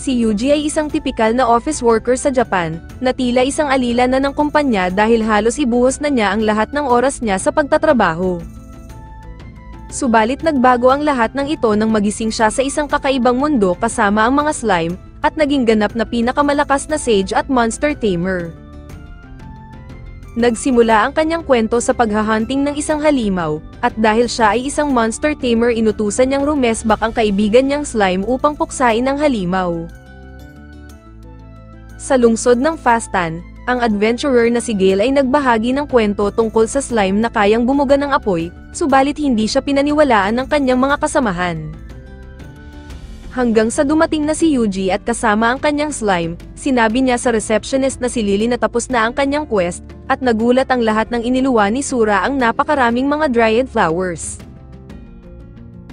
Si Yuji ay isang tipikal na office worker sa Japan, na tila isang alila na ng kumpanya dahil halos ibuhos na niya ang lahat ng oras niya sa pagtatrabaho. Subalit nagbago ang lahat ng ito nang magising siya sa isang kakaibang mundo kasama ang mga slime, at naging ganap na pinakamalakas na sage at monster tamer. Nagsimula ang kanyang kwento sa paghahunting ng isang halimaw, at dahil siya ay isang monster tamer inutusan niyang rumesbak ang kaibigan niyang slime upang puksain ang halimaw. Sa lungsod ng Fastan, ang adventurer na si Gale ay nagbahagi ng kwento tungkol sa slime na kayang bumuga ng apoy, subalit hindi siya pinaniwalaan ng kanyang mga kasamahan. Hanggang sa dumating na si Yuji at kasama ang kanyang slime, sinabi niya sa receptionist na si Lily na tapos na ang kanyang quest, at nagulat ang lahat ng iniluwa ni Sura ang napakaraming mga dried flowers.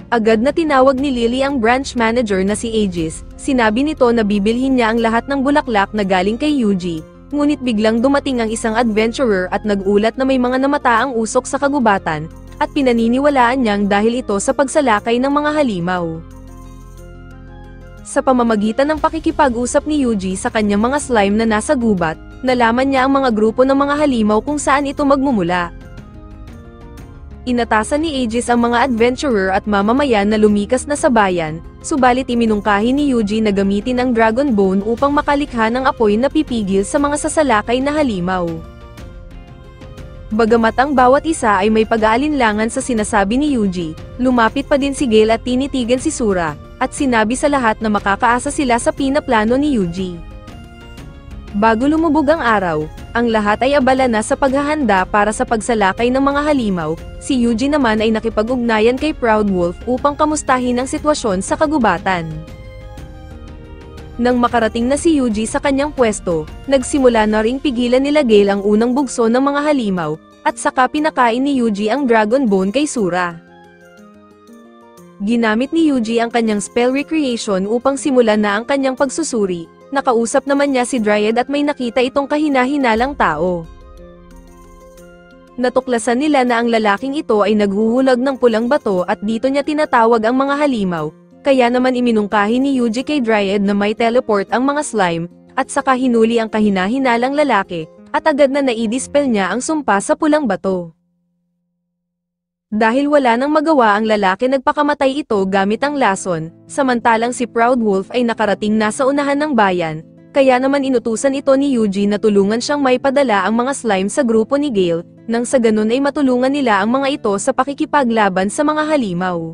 Agad na tinawag ni Lily ang branch manager na si Aegis, sinabi nito na bibilhin niya ang lahat ng bulaklak na galing kay Yuji, ngunit biglang dumating ang isang adventurer at nagulat na may mga namataang usok sa kagubatan, at pinaniniwalaan niyang dahil ito sa pagsalakay ng mga halimaw. Sa pamamagitan ng pakikipag-usap ni Yuji sa kanyang mga slime na nasa gubat, nalaman niya ang mga grupo ng mga halimaw kung saan ito magmumula. Inatasan ni Aegis ang mga adventurer at mamamayan na lumikas na sa bayan, subalit iminungkahi ni Yuji na gamitin ang Dragon Bone upang makalikha ng apoy na pipigil sa mga sasalakay na halimaw. Bagamat ang bawat isa ay may pag-aalinlangan sa sinasabi ni Yuji, lumapit pa din si Gale at tinitigan si Sura, at sinabi sa lahat na makakaasa sila sa pinaplano ni Yuji. Bago lumubog ang araw, ang lahat ay abala na sa paghahanda para sa pagsalakay ng mga halimaw. Si Yuji naman ay nakipag-ugnayan kay Proud Wolf upang kamustahin ang sitwasyon sa kagubatan. Nang makarating na si Yuji sa kanyang pwesto, nagsimula na ring pigilan nila Gale ang unang bugso ng mga halimaw, at saka pinakain ni Yuji ang Dragon Bone kay Sura. Ginamit ni Yuji ang kanyang spell recreation upang simulan na ang kanyang pagsusuri. Nakausap naman niya si Dryad at may nakita itong kahina-hinalang tao. Natuklasan nila na ang lalaking ito ay naghuhulag ng pulang bato at dito niya tinatawag ang mga halimaw, kaya naman iminungkahi ni Yuji kay Dryad na may teleport ang mga slime, at saka hinuli ang kahina-hinalang lalaki, at agad na naidispel niya ang sumpa sa pulang bato. Dahil wala nang magawa ang lalaki nagpakamatay ito gamit ang lason, samantalang si Proud Wolf ay nakarating na sa unahan ng bayan, kaya naman inutusan ito ni Yuji na tulungan siyang maipadala ang mga slime sa grupo ni Gale, nang sa ganun ay matulungan nila ang mga ito sa pakikipaglaban sa mga halimaw.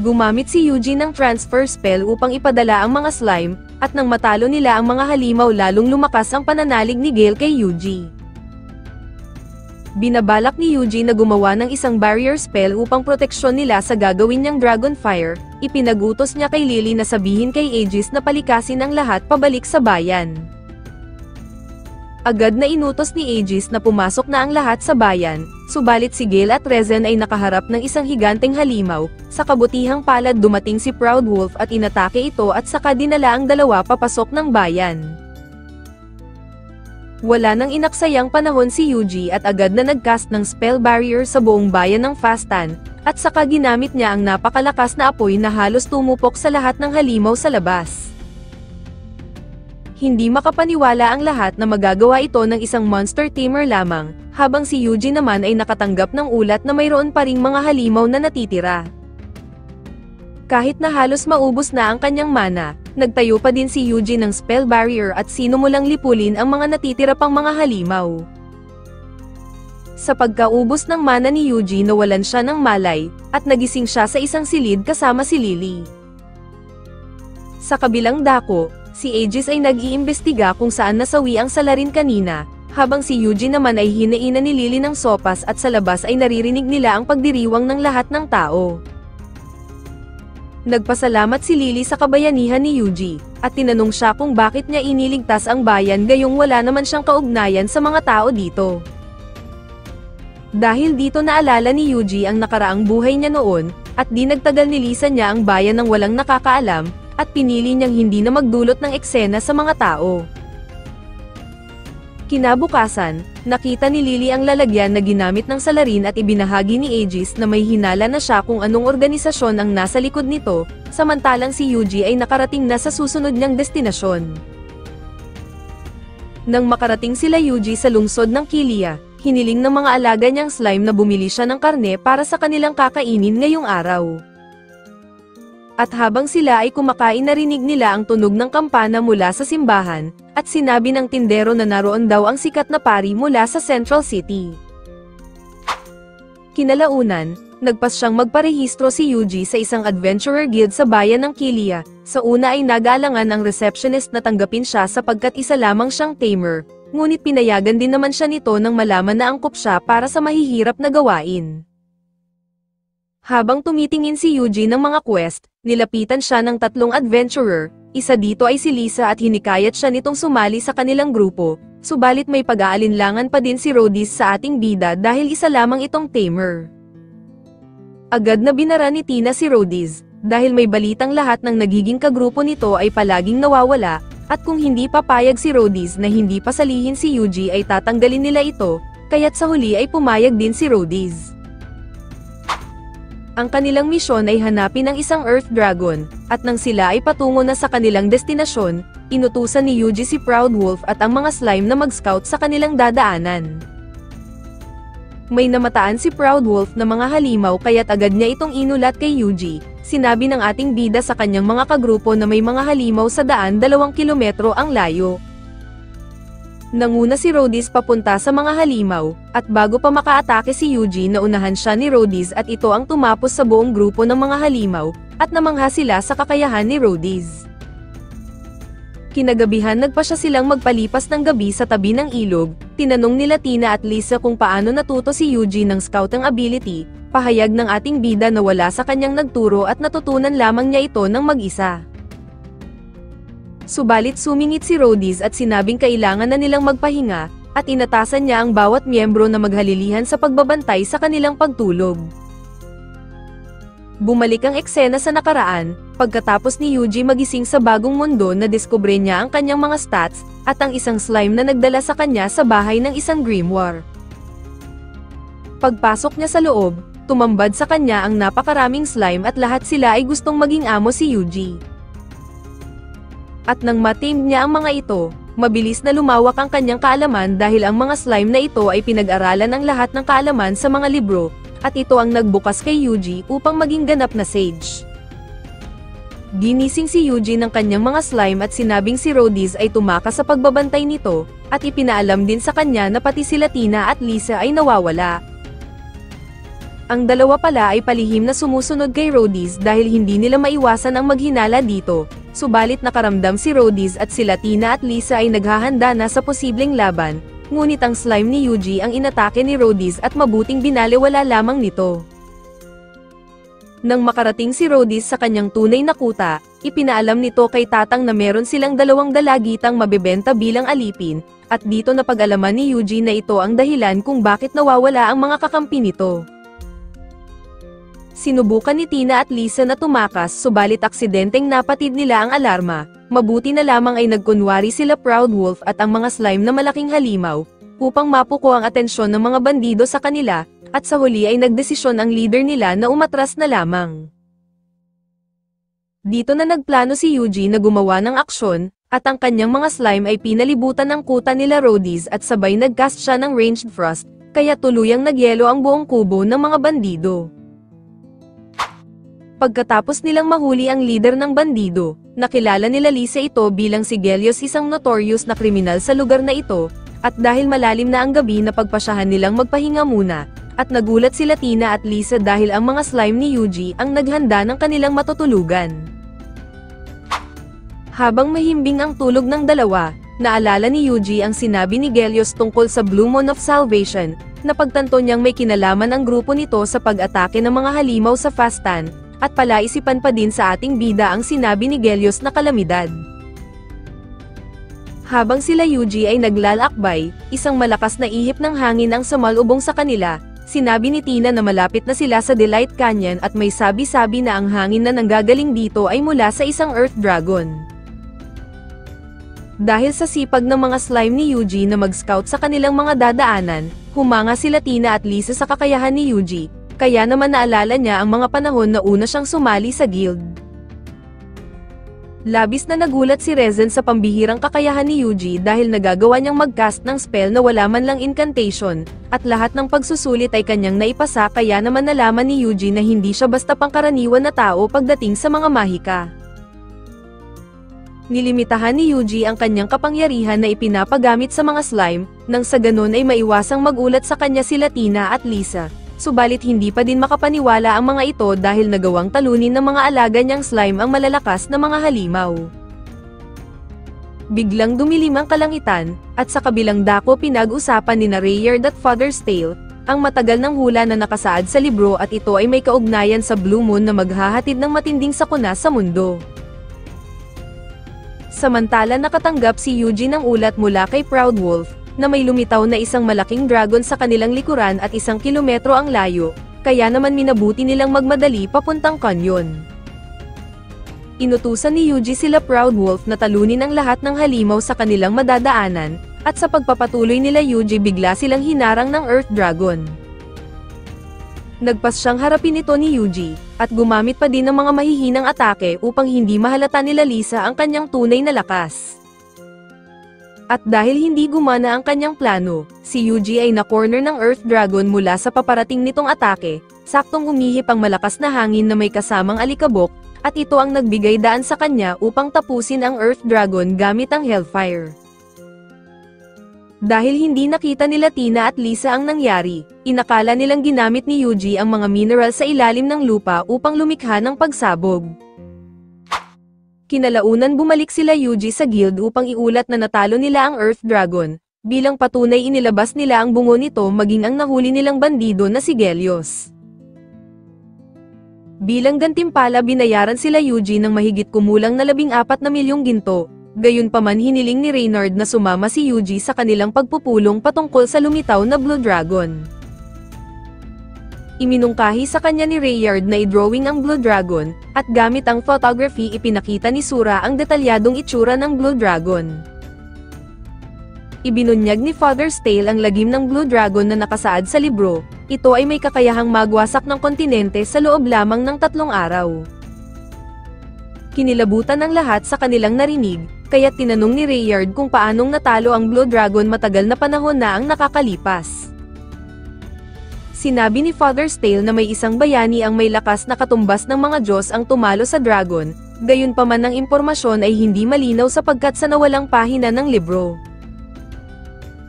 Gumamit si Yuji ng transfer spell upang ipadala ang mga slime, at nang matalo nila ang mga halimaw lalong lumakas ang pananalig ni Gale kay Yuji. Binabalak ni Yuji na gumawa ng isang barrier spell upang proteksyon nila sa gagawin niyang Dragon Fire. Ipinagutos niya kay Lily na sabihin kay Aegis na palikasin ang lahat pabalik sa bayan. Agad na inutos ni Aegis na pumasok na ang lahat sa bayan, subalit si Gale at Rezen ay nakaharap ng isang higanteng halimaw. Sa kabutihang palad dumating si Proud Wolf at inatake ito at saka dinala ang dalawa papasok ng bayan. Wala nang inaksayang panahon si Yuji at agad na nagcast ng spell barrier sa buong bayan ng Fastan, at saka ginamit niya ang napakalakas na apoy na halos tumupok sa lahat ng halimaw sa labas. Hindi makapaniwala ang lahat na magagawa ito ng isang monster tamer lamang, habang si Yuji naman ay nakatanggap ng ulat na mayroon pa ring mga halimaw na natitira. Kahit na halos maubos na ang kanyang mana, nagtayo pa din si Yuji ng spell barrier at sinumulang lipulin ang mga natitira pang mga halimaw. Sa pagkaubos ng mana ni Yuji nawalan siya ng malay, at nagising siya sa isang silid kasama si Lily. Sa kabilang dako, si Aegis ay nag-iimbestiga kung saan nasawi ang salarin kanina, habang si Yuji naman ay hinainan ni Lily ng sopas at sa labas ay naririnig nila ang pagdiriwang ng lahat ng tao. Nagpasalamat si Lily sa kabayanihan ni Yuji, at tinanong siya kung bakit niya iniligtas ang bayan gayong wala naman siyang kaugnayan sa mga tao dito. Dahil dito naalala ni Yuji ang nakaraang buhay niya noon, at di nagtagal nilisan niya ang bayan ng walang nakakaalam, at pinili niyang hindi na magdulot ng eksena sa mga tao. Kinabukasan, nakita ni Lily ang lalagyan na ginamit ng salarin at ibinahagi ni Aegis na may hinala na siya kung anong organisasyon ang nasa likod nito, samantalang si Yuji ay nakarating na sa susunod niyang destinasyon. Nang makarating sila Yuji sa lungsod ng Kilia, hiniling ng mga alaga niyang slime na bumili siya ng karne para sa kanilang kakainin ngayong araw. At habang sila ay kumakain, narinig nila ang tunog ng kampana mula sa simbahan, at sinabi ng tindero na naroon daw ang sikat na pari mula sa Central City. Kinalaunan, nagpas siyang magparehistro si Yuji sa isang adventurer guild sa bayan ng Kilia. Sa una ay nag-aalangan ang receptionist na tanggapin siya sapagkat isa lamang siyang tamer, ngunit pinayagan din naman siya nito nang malaman na angkop siya para sa mahihirap na gawain. Habang tumitingin si Yuji ng mga quest, nilapitan siya ng 3 adventurer, isa dito ay si Lisa at hinikayat siya nitong sumali sa kanilang grupo, subalit may pag-aalinlangan pa din si Rhodis sa ating bida dahil isa lamang itong tamer. Agad na binara ni Tina si Rhodis, dahil may balitang lahat ng nagiging kagrupo nito ay palaging nawawala, at kung hindi papayag si Rhodis na hindi pasalihin si Yuji ay tatanggalin nila ito, kaya't sa huli ay pumayag din si Rhodis. Ang kanilang misyon ay hanapin ang isang Earth Dragon, at nang sila ay patungo na sa kanilang destinasyon, inutusan ni Yuji si Proud Wolf at ang mga slime na mag-scout sa kanilang dadaanan. May namataan si Proud Wolf na mga halimaw kaya't agad niya itong inulat kay Yuji. Sinabi ng ating bida sa kanyang mga kagrupo na may mga halimaw sa daan 2 kilometro ang layo. Nanguna si Rhodis papunta sa mga halimaw, at bago pa makaatake si Yuji naunahan siya ni Rhodis at ito ang tumapos sa buong grupo ng mga halimaw, at namangha sila sa kakayahan ni Rhodis. Kinagabihan nagpa siya silang magpalipas ng gabi sa tabi ng ilog, tinanong nila Tina at Lisa kung paano natuto si Yuji ng scouting ability, pahayag ng ating bida na wala sa kanyang nagturo at natutunan lamang niya ito ng mag-isa. Subalit sumingit si Rhodis at sinabing kailangan na nilang magpahinga, at inatasan niya ang bawat miyembro na maghalilihan sa pagbabantay sa kanilang pagtulog. Bumalik ang eksena sa nakaraan, pagkatapos ni Yuji magising sa bagong mundo na diskubre niya ang kanyang mga stats, at ang isang slime na nagdala sa kanya sa bahay ng isang grimoire. Pagpasok niya sa loob, tumambad sa kanya ang napakaraming slime at lahat sila ay gustong maging amo si Yuji. At nang matame niya ang mga ito, mabilis na lumawak ang kanyang kaalaman dahil ang mga slime na ito ay pinag-aralan ang lahat ng kaalaman sa mga libro, at ito ang nagbukas kay Yuji upang maging ganap na sage. Ginising si Yuji ng kanyang mga slime at sinabing si Rhodis ay tumakas sa pagbabantay nito, at ipinaalam din sa kanya na pati sila Tina at Lisa ay nawawala. Ang dalawa pala ay palihim na sumusunod kay Rhodis dahil hindi nila maiwasan ang maghinala dito. Subalit nakaramdam si Rhodis at sila Tina at Lisa ay naghahanda na sa posibleng laban, ngunit ang slime ni Yuji ang inatake ni Rhodis at mabuting binaliwala lamang nito. Nang makarating si Rhodis sa kanyang tunay na kuta, ipinaalam nito kay Tatang na meron silang 2 dalagitang mabebenta bilang alipin, at dito napag-alaman ni Yuji na ito ang dahilan kung bakit nawawala ang mga kakampi nito. Sinubukan ni Tina at Lisa na tumakas subalit aksidenteng napatid nila ang alarma, mabuti na lamang ay nagkunwari sila Proud Wolf at ang mga slime na malaking halimaw, upang mapuko ang atensyon ng mga bandido sa kanila, at sa huli ay nagdesisyon ang leader nila na umatras na lamang. Dito na nagplano si Yuji na gumawa ng aksyon, at ang kanyang mga slime ay pinalibutan ng kuta nila Rhodis at sabay nagcast siya ng ranged frost, kaya tuluyang nagyelo ang buong kubo ng mga bandido. Pagkatapos nilang mahuli ang leader ng bandido, nakilala nila Lisa ito bilang si Gelios, isang notorious na kriminal sa lugar na ito, at dahil malalim na ang gabi napagpasyahan nilang magpahinga muna, at nagulat sila Tina at Lisa dahil ang mga slime ni Yuji ang naghanda ng kanilang matutulugan. Habang mahimbing ang tulog ng dalawa, naalala ni Yuji ang sinabi ni Gelios tungkol sa Blue Moon of Salvation, na pagtanto niyang may kinalaman ang grupo nito sa pag-atake ng mga halimaw sa Fastan, at palaisipan pa din sa ating bida ang sinabi ni Gelios na kalamidad. Habang sila Yuji ay naglalakbay, isang malakas na ihip ng hangin ang sumalubong sa kanila. Sinabi ni Tina na malapit na sila sa Delight Canyon at may sabi-sabi na ang hangin na nanggagaling dito ay mula sa isang Earth Dragon. Dahil sa sipag ng mga slime ni Yuji na mag-scout sa kanilang mga dadaanan, humanga sila Tina at Lisa sa kakayahan ni Yuji, kaya naman naalala niya ang mga panahon na una siyang sumali sa guild. Labis na nagulat si Rezen sa pambihirang kakayahan ni Yuji dahil nagagawa niyang mag-cast ng spell na wala man lang incantation, at lahat ng pagsusulit ay kanyang naipasa, kaya naman nalaman ni Yuji na hindi siya basta pangkaraniwan na tao pagdating sa mga mahika. Nilimitahan ni Yuji ang kanyang kapangyarihan na ipinapagamit sa mga slime, nang sa ganon ay maiwasang magulat sa kanya sila Tina at Lisa. Subalit hindi pa din makapaniwala ang mga ito dahil nagawang talunin ng mga alaga niyang slime ang malalakas na mga halimaw. Biglang dumilim ang kalangitan, at sa kabilang dako pinag-usapan ni Rayard at Father's Tale, ang matagal ng hula na nakasaad sa libro, at ito ay may kaugnayan sa Blue Moon na maghahatid ng matinding sakuna sa mundo. Samantala nakatanggap si Yuji ng ulat mula kay Proud Wolf, na may lumitaw na isang malaking dragon sa kanilang likuran at 1 kilometro ang layo, kaya naman minabuti nilang magmadali papuntang kanyon. Inutusan ni Yuji sila Proud Wolf na talunin ang lahat ng halimaw sa kanilang madadaanan, at sa pagpapatuloy nila Yuji bigla silang hinarang ng Earth Dragon. Nagpas siyang harapin ito ni Yuji, at gumamit pa din ng mga mahihinang atake upang hindi mahalata nila Lisa ang kanyang tunay na lakas. At dahil hindi gumana ang kanyang plano, si Yuji ay na-corner ng Earth Dragon mula sa paparating nitong atake, saktong umihip ang malakas na hangin na may kasamang alikabok, at ito ang nagbigay daan sa kanya upang tapusin ang Earth Dragon gamit ang Hellfire. Dahil hindi nakita nila Tina at Lisa ang nangyari, inakala nilang ginamit ni Yuji ang mga mineral sa ilalim ng lupa upang lumikha ng pagsabog. Kinalaunan bumalik sila Yuji sa guild upang iulat na natalo nila ang Earth Dragon, bilang patunay inilabas nila ang bungo nito maging ang nahuli nilang bandido na si Gelios. Bilang gantimpala binayaran sila Yuji ng mahigit kumulang na 14 na milyong ginto, gayunpaman hiniling ni Reynard na sumama si Yuji sa kanilang pagpupulong patungkol sa lumitaw na Blue Dragon. Iminungkahi sa kanya ni Rayard na i-drawing ang Blue Dragon, at gamit ang photography ipinakita ni Sura ang detalyadong itsura ng Blue Dragon. Ibinunyag ni Father's Tale ang lagim ng Blue Dragon na nakasaad sa libro, ito ay may kakayahang magwasak ng kontinente sa loob lamang ng 3 araw. Kinilabutan ng lahat sa kanilang narinig, kaya tinanong ni Rayard kung paanong natalo ang Blue Dragon matagal na panahon na ang nakakalipas. Sinabi ni Father's Tale na may isang bayani ang may lakas na katumbas ng mga Diyos ang tumalo sa dragon, gayunpaman ang impormasyon ay hindi malinaw sapagkat sa nawalang pahina ng libro.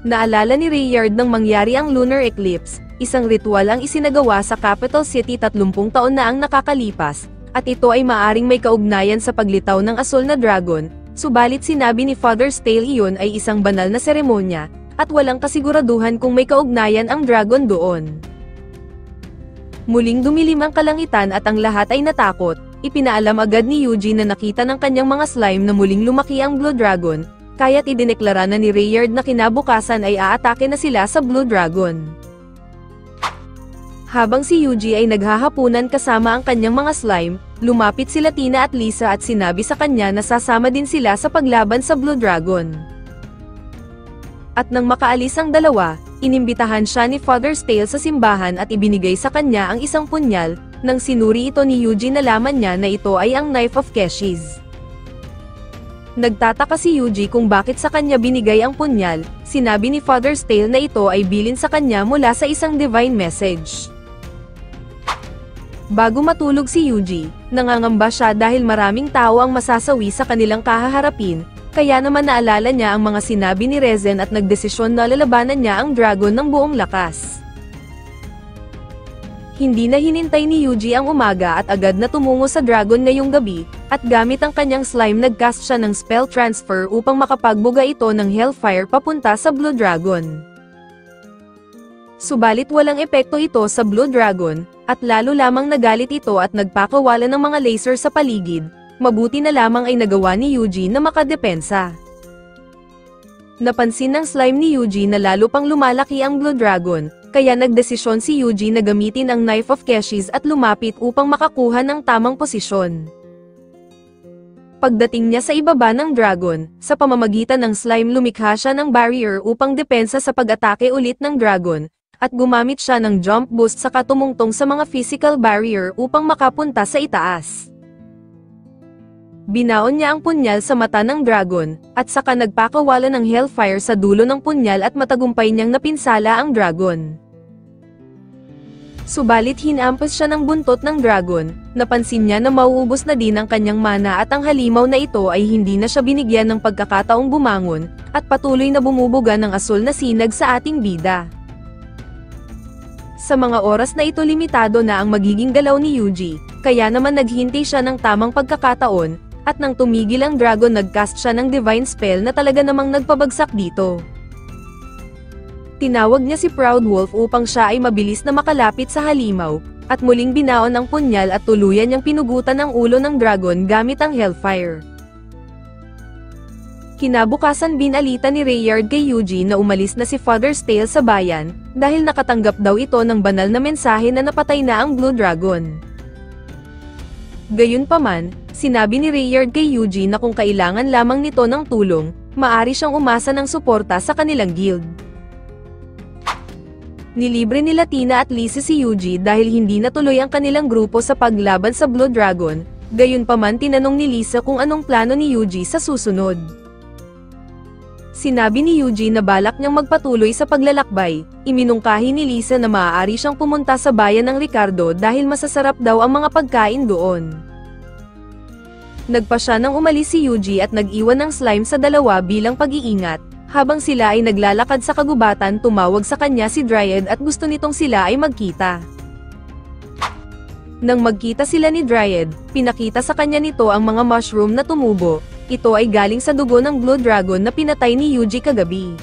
Naalala ni Rayard nang mangyari ang lunar eclipse, isang ritual ang isinagawa sa capital city 30 taon na ang nakakalipas, at ito ay maaring may kaugnayan sa paglitaw ng asul na dragon, subalit sinabi ni Father's Tale iyon ay isang banal na seremonya, at walang kasiguraduhan kung may kaugnayan ang dragon doon. Muling dumilim ang kalangitan at ang lahat ay natakot, ipinaalam agad ni Yuji na nakita ng kanyang mga slime na muling lumaki ang Blue Dragon, kaya't idineklara na ni Rayard na kinabukasan ay aatake na sila sa Blue Dragon. Habang si Yuji ay naghahapunan kasama ang kanyang mga slime, lumapit sila Tina at Lisa at sinabi sa kanya na sasama din sila sa paglaban sa Blue Dragon. At nang makaalis ang dalawa, inimbitahan siya ni Father's Tale sa simbahan at ibinigay sa kanya ang isang punyal, nang sinuri ito ni Yuji nalaman niya na ito ay ang Knife of Keshiz. Nagtataka si Yuji kung bakit sa kanya binigay ang punyal, sinabi ni Father's Tale na ito ay bilin sa kanya mula sa isang divine message. Bago matulog si Yuji, nangangamba siya dahil maraming tao ang masasawi sa kanilang kahaharapin, kaya naman naalala niya ang mga sinabi ni Rezen at nagdesisyon na lalabanan niya ang dragon ng buong lakas. Hindi na hinintay ni Yuji ang umaga at agad na tumungo sa dragon ngayong gabi, at gamit ang kanyang slime nagcast siya ng spell transfer upang makapagbuga ito ng Hellfire papunta sa Blue Dragon. Subalit walang epekto ito sa Blue Dragon, at lalo lamang nagalit ito at nagpakawala ng mga laser sa paligid. Mabuti na lamang ay nagawa ni Yuji na makadepensa. Napansin ng slime ni Yuji na lalo pang lumalaki ang Blue Dragon, kaya nagdesisyon si Yuji na gamitin ang Knife of Keshiz at lumapit upang makakuha ng tamang posisyon. Pagdating niya sa ibaba ng dragon, sa pamamagitan ng slime lumikha siya ng barrier upang depensa sa pag-atake ulit ng dragon, at gumamit siya ng jump boost sa katumungtong sa mga physical barrier upang makapunta sa itaas. Binaon niya ang punyal sa mata ng dragon, at saka nagpakawala ng hellfire sa dulo ng punyal at matagumpay niyang napinsala ang dragon. Subalit hinampas siya ng buntot ng dragon, napansin niya na mauubos na din ang kanyang mana at ang halimaw na ito ay hindi na siya binigyan ng pagkakataong bumangon, at patuloy na bumubuga ng asul na sinag sa ating bida. Sa mga oras na ito limitado na ang magiging galaw ni Yuji, kaya naman naghintay siya ng tamang pagkakataon, at nang tumigil ang dragon nagcast siya ng divine spell na talaga namang nagpabagsak dito. Tinawag niya si Proud Wolf upang siya ay mabilis na makalapit sa halimaw, at muling binaon ang punyal at tuluyan niyang pinugutan ang ulo ng dragon gamit ang hellfire. Kinabukasan binalita ni Rayard kay Yuji na umalis na si Father's Tale sa bayan, dahil nakatanggap daw ito ng banal na mensahe na napatay na ang Blue Dragon. Gayunpaman, sinabi ni Rayard kay Yuji na kung kailangan lamang nito ng tulong, maari siyang umasa ng suporta sa kanilang guild. Nilibre nila Tina at Lisa si Yuji dahil hindi natuloy ang kanilang grupo sa paglaban sa Blue Dragon, gayunpaman tinanong ni Lisa kung anong plano ni Yuji sa susunod. Sinabi ni Yuji na balak niyang magpatuloy sa paglalakbay, iminungkahi ni Lisa na maaari siyang pumunta sa bayan ng Ricardo dahil masasarap daw ang mga pagkain doon. Nagpa siya nang umalis si Yuji at nag-iwan ng slime sa dalawa bilang pag-iingat. Habang sila ay naglalakad sa kagubatan tumawag sa kanya si Dryad at gusto nitong sila ay magkita. Nang magkita sila ni Dryad, pinakita sa kanya nito ang mga mushroom na tumubo. Ito ay galing sa dugo ng Blue Dragon na pinatay ni Yuji kagabi.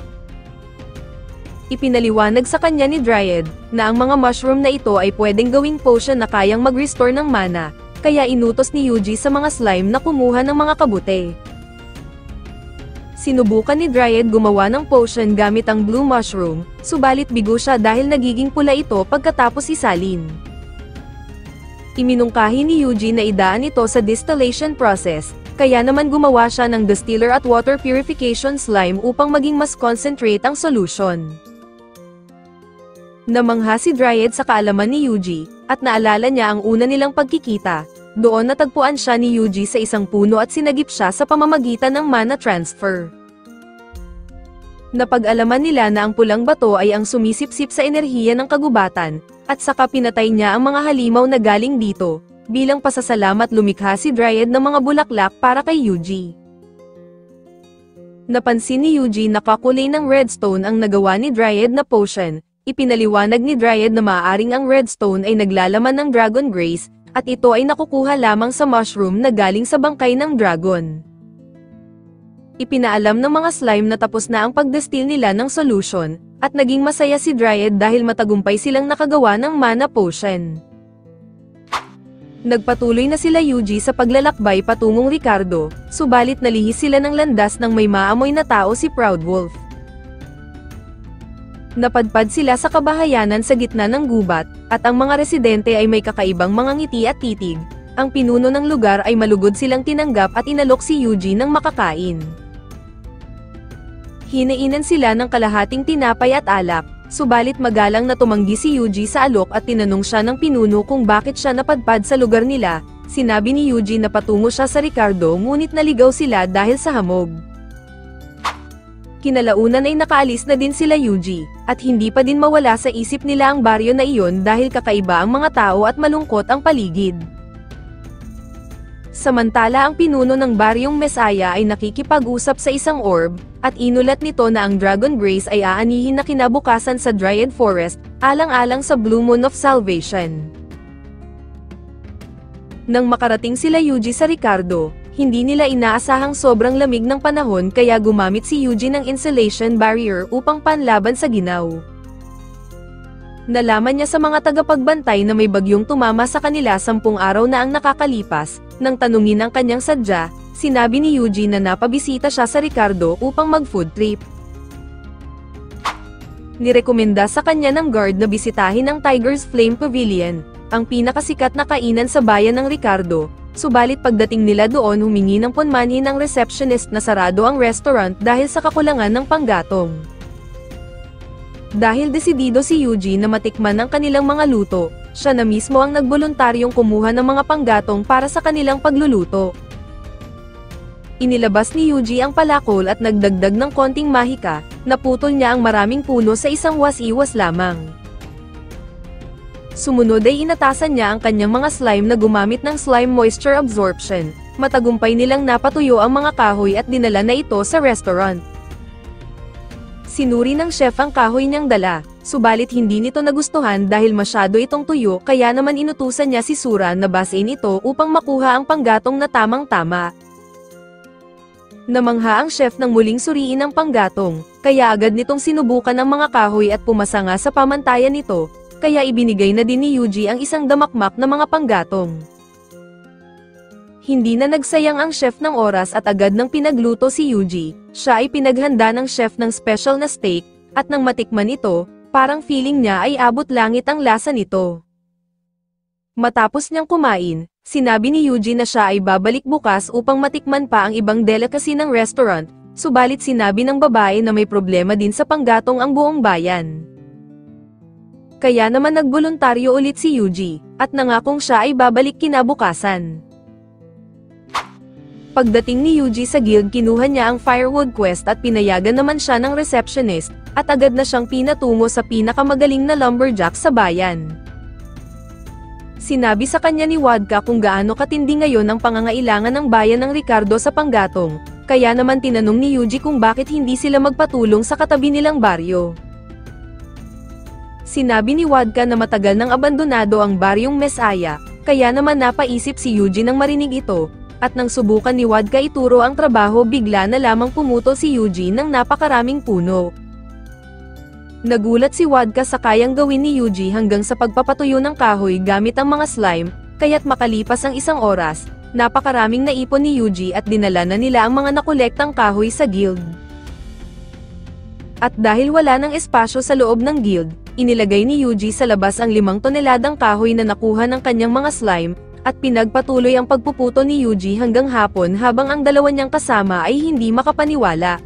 Ipinaliwanag sa kanya ni Dryad na ang mga mushroom na ito ay pwedeng gawing potion na kayang mag-restore ng mana, kaya inutos ni Yuji sa mga slime na kumuha ng mga kabute. Sinubukan ni Dryad gumawa ng potion gamit ang blue mushroom, subalit bigo siya dahil nagiging pula ito pagkatapos isalin. Iminungkahi ni Yuji na idaan ito sa distillation process, kaya naman gumawa siya ng distiller at water purification slime upang maging mas concentrate ang solution. Namangha si Dryad sa kaalaman ni Yuji, at naalala niya ang una nilang pagkikita. Doon natagpuan siya ni Yuji sa isang puno at sinagip siya sa pamamagitan ng mana transfer. Napag-alaman nila na ang pulang bato ay ang sumisipsip sa enerhiya ng kagubatan, at saka pinatay niya ang mga halimaw na galing dito. Bilang pasasalamat lumikha si Dryad ng mga bulaklak para kay Yuji. Napansin ni Yuji na kakulay ng redstone ang nagawa ni Dryad na potion. Ipinaliwanag ni Dryad na maaaring ang redstone ay naglalaman ng dragon grace, at ito ay nakukuha lamang sa mushroom na galing sa bangkay ng dragon. Ipinaalam ng mga slime na tapos na ang pagdestil nila ng solution, at naging masaya si Dryad dahil matagumpay silang nakagawa ng mana potion. Nagpatuloy na sila Yuji sa paglalakbay patungong Ricardo, subalit nalihis sila ng landas ng may maamoy na tao si Proud Wolf. Napadpad sila sa kabahayanan sa gitna ng gubat, at ang mga residente ay may kakaibang mga ngiti at titig. Ang pinuno ng lugar ay malugod silang tinanggap at inalok si Yuji ng makakain. Hinainan sila ng kalahating tinapay at alak, subalit magalang na tumanggi si Yuji sa alok at tinanong siya ng pinuno kung bakit siya napadpad sa lugar nila. Sinabi ni Yuji na patungo siya sa Ricardo ngunit naligaw sila dahil sa hamog. Kinalaunan ay nakaalis na din sila Yuji, at hindi pa din mawala sa isip nila ang baryo na iyon dahil kakaiba ang mga tao at malungkot ang paligid. Samantala ang pinuno ng baryong Mesaya ay nakikipag-usap sa isang orb, at inulat nito na ang Dragon Grace ay aanihin na kinabukasan sa Dryad Forest, alang-alang sa Blue Moon of Salvation. Nang makarating sila Yuji sa Ricardo, hindi nila inaasahang sobrang lamig ng panahon kaya gumamit si Yuji ng insulation barrier upang panlaban sa ginaw. Nalaman niya sa mga tagapagbantay na may bagyong tumama sa kanila 10 araw na ang nakakalipas. Nang tanungin ang kanyang sadya, sinabi ni Yuji na napabisita siya sa Ricardo upang mag-food trip. Nirekomenda sa kanya ng guard na bisitahin ang Tiger's Flame Pavilion, ang pinakasikat na kainan sa bayan ng Ricardo, subalit pagdating nila doon humingi ng punmanhin ang receptionist na sarado ang restaurant dahil sa kakulangan ng panggatong. Dahil desidido si Eugene na matikman ang kanilang mga luto, siya na mismo ang nagboluntaryong kumuha ng mga panggatong para sa kanilang pagluluto. Inilabas ni Yuji ang palakol at nagdagdag ng konting mahika, naputol niya ang maraming puno sa isang was-iwas lamang. Sumunod ay inatasan niya ang kanyang mga slime na gumamit ng slime moisture absorption. Matagumpay nilang napatuyo ang mga kahoy at dinala na ito sa restaurant. Sinuri ng chef ang kahoy niyang dala, subalit hindi nito nagustuhan dahil masyado itong tuyo kaya naman inutusan niya si Sura na basain ito upang makuha ang panggatong na tamang-tama. Namangha ang chef nang muling suriin ang panggatong, kaya agad nitong sinubukan ang mga kahoy at pumasa nga sa pamantayan nito, kaya ibinigay na din ni Yuji ang isang damakmak na mga panggatong. Hindi na nagsayang ang chef ng oras at agad nang pinagluto si Yuji, siya ay pinaghanda ng chef ng special na steak, at nang matikman ito, parang feeling niya ay abot langit ang lasa nito. Matapos niyang kumain, sinabi ni Yuji na siya ay babalik bukas upang matikman pa ang ibang delicacy ng restaurant, subalit sinabi ng babae na may problema din sa panggatong ang buong bayan. Kaya naman nagboluntaryo ulit si Yuji, at nangakong siya ay babalik kinabukasan. Pagdating ni Yuji sa guild kinuha niya ang firewood quest at pinayagan naman siya ng receptionist, at agad na siyang pinatungo sa pinakamagaling na lumberjack sa bayan. Sinabi sa kanya ni Wadka kung gaano katindi ngayon ang pangangailangan ng bayan ng Ricardo sa panggatong, kaya naman tinanong ni Yuji kung bakit hindi sila magpatulong sa katabi nilang baryo. Sinabi ni Wadka na matagal nang abandonado ang baryong Mesaya, kaya naman napaisip si Yuji nang marinig ito, at nang subukan ni Wadka ituro ang trabaho bigla na lamang pumutol si Yuji ng napakaraming puno. Nagulat si Wadka sa kayang gawin ni Yuji hanggang sa pagpapatuyo ng kahoy gamit ang mga slime, kaya't makalipas ang isang oras, napakaraming naipon ni Yuji at dinala na nila ang mga nakolektang kahoy sa guild. At dahil wala ng espasyo sa loob ng guild, inilagay ni Yuji sa labas ang 5 toneladang kahoy na nakuha ng kanyang mga slime, at pinagpatuloy ang pagpuputo ni Yuji hanggang hapon habang ang dalawa niyang kasama ay hindi makapaniwala.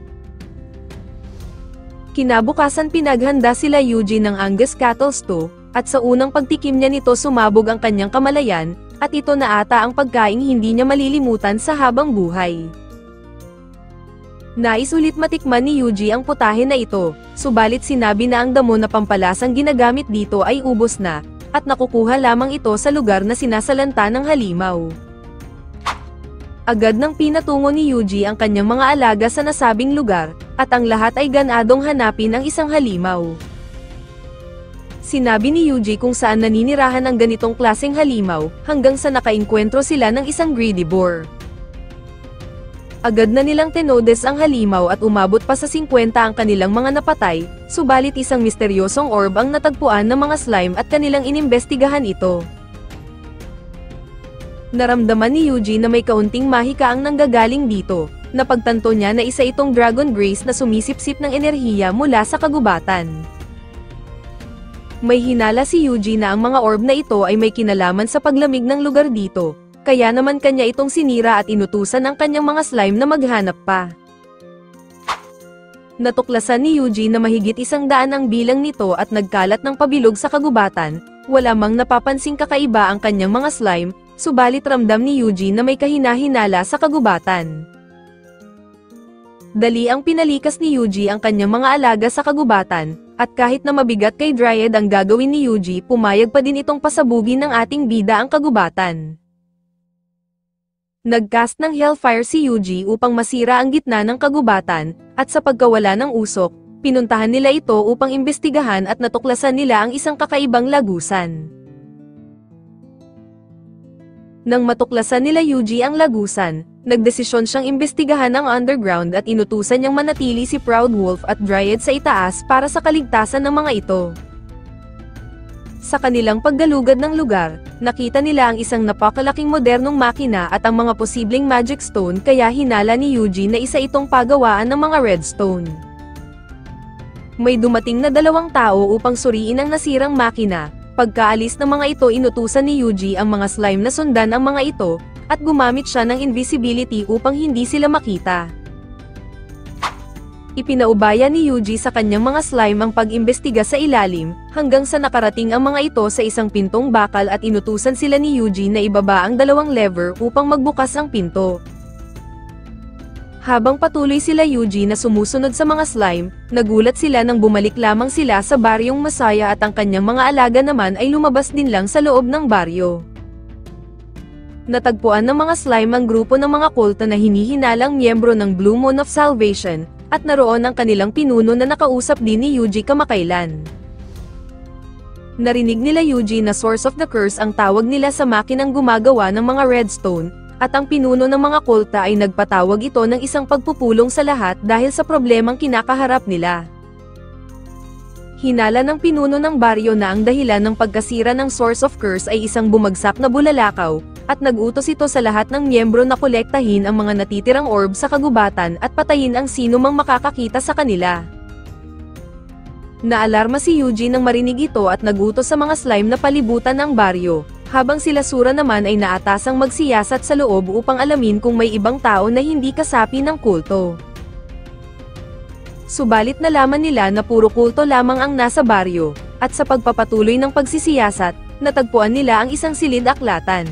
Kinabukasan pinaghanda sila Yuji ng Angus cattle stew, at sa unang pagtikim niya nito sumabog ang kanyang kamalayan, at ito na ata ang pagkaing hindi niya malilimutan sa habang buhay. Nais ulit matikman ni Yuji ang putahe na ito, subalit sinabi na ang damo na pampalasang ginagamit dito ay ubos na, at nakukuha lamang ito sa lugar na sinasalanta ng halimaw. Agad nang pinatungo ni Yuji ang kanyang mga alaga sa nasabing lugar, at ang lahat ay ganadong hanapin ang isang halimaw. Sinabi ni Yuji kung saan naninirahan ang ganitong klaseng halimaw, hanggang sa nakainkwentro sila ng isang greedy boar. Agad na nilang tinodes ang halimaw at umabot pa sa 50 ang kanilang mga napatay, subalit isang misteryosong orb ang natagpuan ng mga slime at kanilang inimbestigahan ito. Naramdaman ni Yuji na may kaunting mahika ang nanggagaling dito, napagtanto niya na isa itong Dragon Grace na sumisipsip ng enerhiya mula sa kagubatan. May hinala si Yuji na ang mga orb na ito ay may kinalaman sa paglamig ng lugar dito, kaya naman kanya itong sinira at inutusan ang kanyang mga slime na maghanap pa. Natuklasan ni Yuji na mahigit 100 ang bilang nito at nagkalat ng pabilog sa kagubatan, wala mang napapansing kakaiba ang kanyang mga slime, subalit ramdam ni Yuji na may kahina-hinala sa kagubatan. Dali ang pinalikas ni Yuji ang kanyang mga alaga sa kagubatan, at kahit na mabigat kay Dryad ang gagawin ni Yuji, pumayag pa din itong pasabugin ng ating bida ang kagubatan. Nagcast ng Hellfire si Yuji upang masira ang gitna ng kagubatan, at sa pagkawala ng usok, pinuntahan nila ito upang imbestigahan at natuklasan nila ang isang kakaibang lagusan. Nang matuklasan nila Yuji ang lagusan, nagdesisyon siyang imbestigahan ang underground at inutusan niyang manatili si Proud Wolf at Dryad sa itaas para sa kaligtasan ng mga ito. Sa kanilang paggalugad ng lugar, nakita nila ang isang napakalaking modernong makina at ang mga posibleng magic stone kaya hinala ni Yuji na isa itong pagawaan ng mga redstone. May dumating na 2 tao upang suriin ang nasirang makina. Pagkaalis ng mga ito inutusan ni Yuji ang mga slime na sundan ang mga ito, at gumamit siya ng invisibility upang hindi sila makita. Ipinaubaya ni Yuji sa kanyang mga slime ang pag-imbestiga sa ilalim, hanggang sa nakarating ang mga ito sa isang pintong bakal at inutusan sila ni Yuji na ibaba ang dalawang lever upang magbukas ang pinto. Habang patuloy sila Yuji na sumusunod sa mga slime, nagulat sila nang bumalik lamang sila sa baryong Masaya at ang kanyang mga alaga naman ay lumabas din lang sa loob ng baryo. Natagpuan ng mga slime ang grupo ng mga kulto na hinihinalang miyembro ng Blue Moon of Salvation, at naroon ang kanilang pinuno na nakausap din ni Yuji kamakailan. Narinig nila Yuji na Source of the Curse ang tawag nila sa makinang gumagawa ng mga redstone, at ang pinuno ng mga kulta ay nagpatawag ito ng isang pagpupulong sa lahat dahil sa problemang kinakaharap nila. Hinala ng pinuno ng baryo na ang dahilan ng pagkasira ng Source of Curse ay isang bumagsak na bulalakaw, at nag-utos ito sa lahat ng miyembro na kolektahin ang mga natitirang orb sa kagubatan at patayin ang sino mang makakakita sa kanila. Naalarma si Yuji nang marinig ito at nag-utos sa mga slime na palibutan ang baryo, habang sila Sura naman ay naatasang magsiyasat sa loob upang alamin kung may ibang tao na hindi kasapi ng kulto. Subalit nalaman nila na puro kulto lamang ang nasa baryo, at sa pagpapatuloy ng pagsisiyasat, natagpuan nila ang isang silid-aklatan.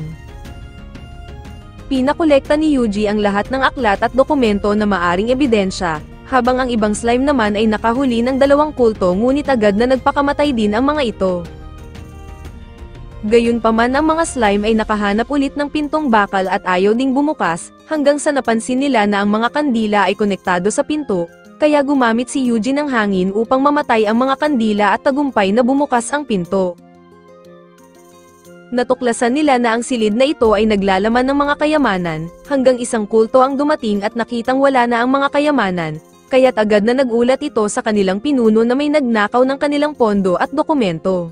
Pinakolekta ni Yuji ang lahat ng aklat at dokumento na maaring ebidensya, habang ang ibang slime naman ay nakahuli ng dalawang kulto ngunit agad na nagpakamatay din ang mga ito. Gayunpaman ang mga slime ay nakahanap ulit ng pintong bakal at ayaw ding bumukas, hanggang sa napansin nila na ang mga kandila ay konektado sa pinto, kaya gumamit si Yuji ng hangin upang mamatay ang mga kandila at tagumpay na bumukas ang pinto. Natuklasan nila na ang silid na ito ay naglalaman ng mga kayamanan, hanggang isang kulto ang dumating at nakitang wala na ang mga kayamanan, kaya't agad na nagulat ito sa kanilang pinuno na may nagnakaw ng kanilang pondo at dokumento.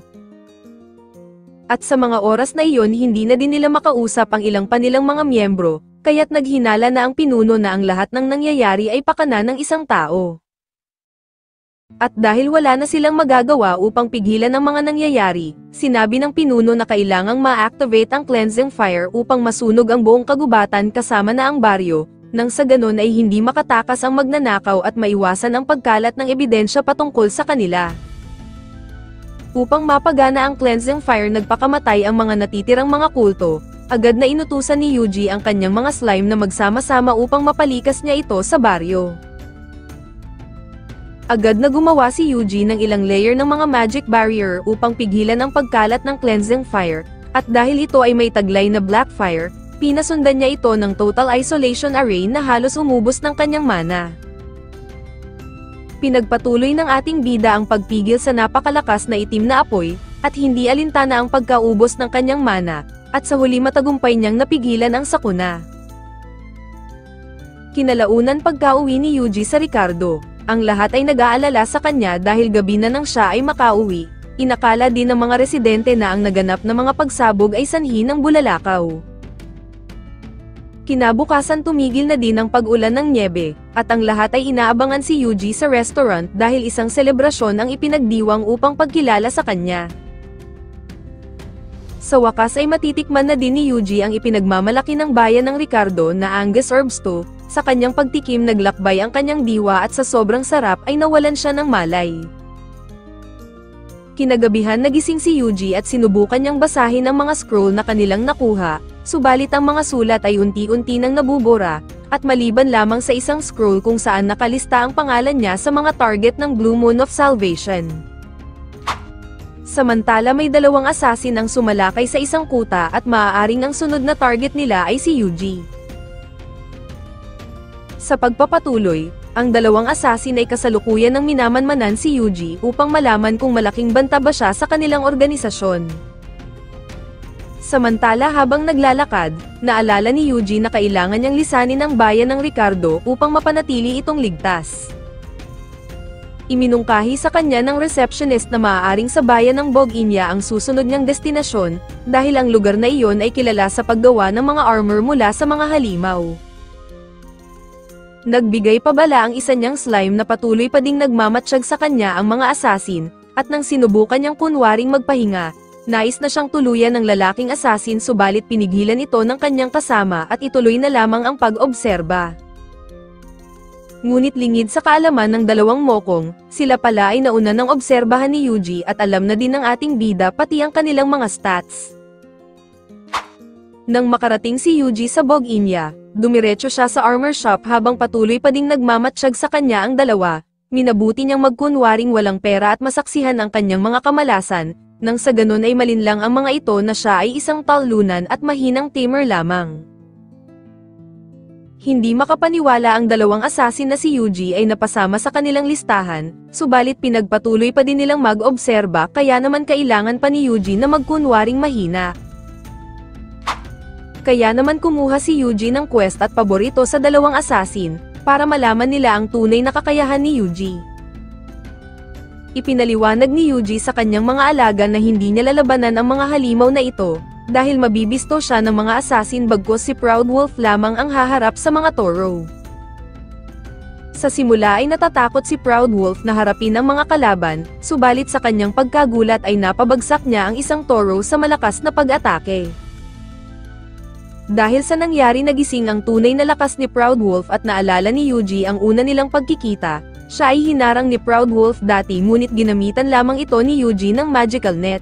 At sa mga oras na iyon hindi na din nila makausap ang ilang pa nilang mga miyembro, kaya't naghinala na ang pinuno na ang lahat ng nangyayari ay pakana ng isang tao. At dahil wala na silang magagawa upang pigilan ang mga nangyayari, sinabi ng pinuno na kailangang ma-activate ang cleansing fire upang masunog ang buong kagubatan kasama na ang baryo, nang sa ganon ay hindi makatakas ang magnanakaw at maiwasan ang pagkalat ng ebidensya patungkol sa kanila. Upang mapagana ang cleansing fire nagpakamatay ang mga natitirang mga kulto, agad na inutusan ni Yuji ang kanyang mga slime na magsama-sama upang mapalikas niya ito sa baryo. Agad na gumawa si Yuji ng ilang layer ng mga magic barrier upang pigilan ang pagkalat ng cleansing fire, at dahil ito ay may taglay na black fire, pinasundan niya ito ng total isolation array na halos umubos ng kanyang mana. Pinagpatuloy ng ating bida ang pagpigil sa napakalakas na itim na apoy, at hindi alintana ang pagkaubos ng kanyang mana, at sa huli matagumpay niyang napigilan ang sakuna. Kinalaunan pagka-uwi ni Yuji sa Ricardo, ang lahat ay nag-aalala sa kanya dahil gabi na nang siya ay makauwi. Inakala din ng mga residente na ang naganap na mga pagsabog ay sanhi ng bulalakaw. Kinabukasan tumigil na din ang pag-ulan ng nyebe, at ang lahat ay inaabangan si Yuji sa restaurant dahil isang selebrasyon ang ipinagdiwang upang pagkilala sa kanya. Sa wakas ay matitikman na din ni Yuji ang ipinagmamalaki ng bayan ng Ricardo na Angus Herb Stew. Sa kanyang pagtikim naglakbay ang kanyang diwa at sa sobrang sarap ay nawalan siya ng malay. Kinagabihan nagising si Yuji at sinubukan niyang basahin ang mga scroll na kanilang nakuha, subalit ang mga sulat ay unti-unti nang nabubura, at maliban lamang sa isang scroll kung saan nakalista ang pangalan niya sa mga target ng Blue Moon of Salvation. Samantala may dalawang assassin ang sumalakay sa isang kuta at maaaring ang sunod na target nila ay si Yuji. Sa pagpapatuloy, ang dalawang assassin ay kasalukuyan ng minamanmanan si Yuji upang malaman kung malaking banta ba siya sa kanilang organisasyon. Samantala habang naglalakad, naalala ni Yuji na kailangan niyang lisanin ang bayan ng Ricardo upang mapanatili itong ligtas. Iminungkahi sa kanya ng receptionist na maaaring sa bayan ng Boginia ang susunod niyang destinasyon, dahil ang lugar na iyon ay kilala sa paggawa ng mga armor mula sa mga halimaw. Nagbigay pabala ang isa niyang slime na patuloy pa ding nagmamatsyag sa kanya ang mga assassin, at nang sinubukan niyang kunwaring magpahinga, Nais na siyang tuluyan ng lalaking assassin subalit pinigilan ito ng kanyang kasama at ituloy na lamang ang pag-obserba. Ngunit lingid sa kaalaman ng dalawang mokong, sila pala ay nauna ng obserbahan ni Yuji at alam na din ng ating bida pati ang kanilang mga stats. Nang makarating si Yuji sa Bog-Inya, dumiretso siya sa armor shop habang patuloy pa ding nagmamatsyag sa kanya ang dalawa. Minabuti niyang magkunwaring walang pera at masaksihan ang kanyang mga kamalasan, nang sa ganun ay malinlang ang mga ito na siya ay isang talunan at mahinang tamer lamang. Hindi makapaniwala ang dalawang assassin na si Yuji ay napasama sa kanilang listahan, subalit pinagpatuloy pa din nilang mag-obserba kaya naman kailangan pa ni Yuji na magkunwaring mahina. Kaya naman kumuha si Yuji ng quest at paborito sa dalawang assassin, para malaman nila ang tunay na kakayahan ni Yuji. Ipinaliwanag ni Yuji sa kanyang mga alaga na hindi niya lalabanan ang mga halimaw na ito, dahil mabibisto siya ng mga assassin bagkus si Proud Wolf lamang ang haharap sa mga Toro. Sa simula ay natatakot si Proud Wolf na harapin ang mga kalaban, subalit sa kanyang pagkagulat ay napabagsak niya ang isang Toro sa malakas na pag-atake. Dahil sa nangyari nagising ang tunay na lakas ni Proud Wolf at naalala ni Yuji ang una nilang pagkikita, siya ay hinarang ni Proud Wolf dati ngunit ginamitan lamang ito ni Yuji ng magical net.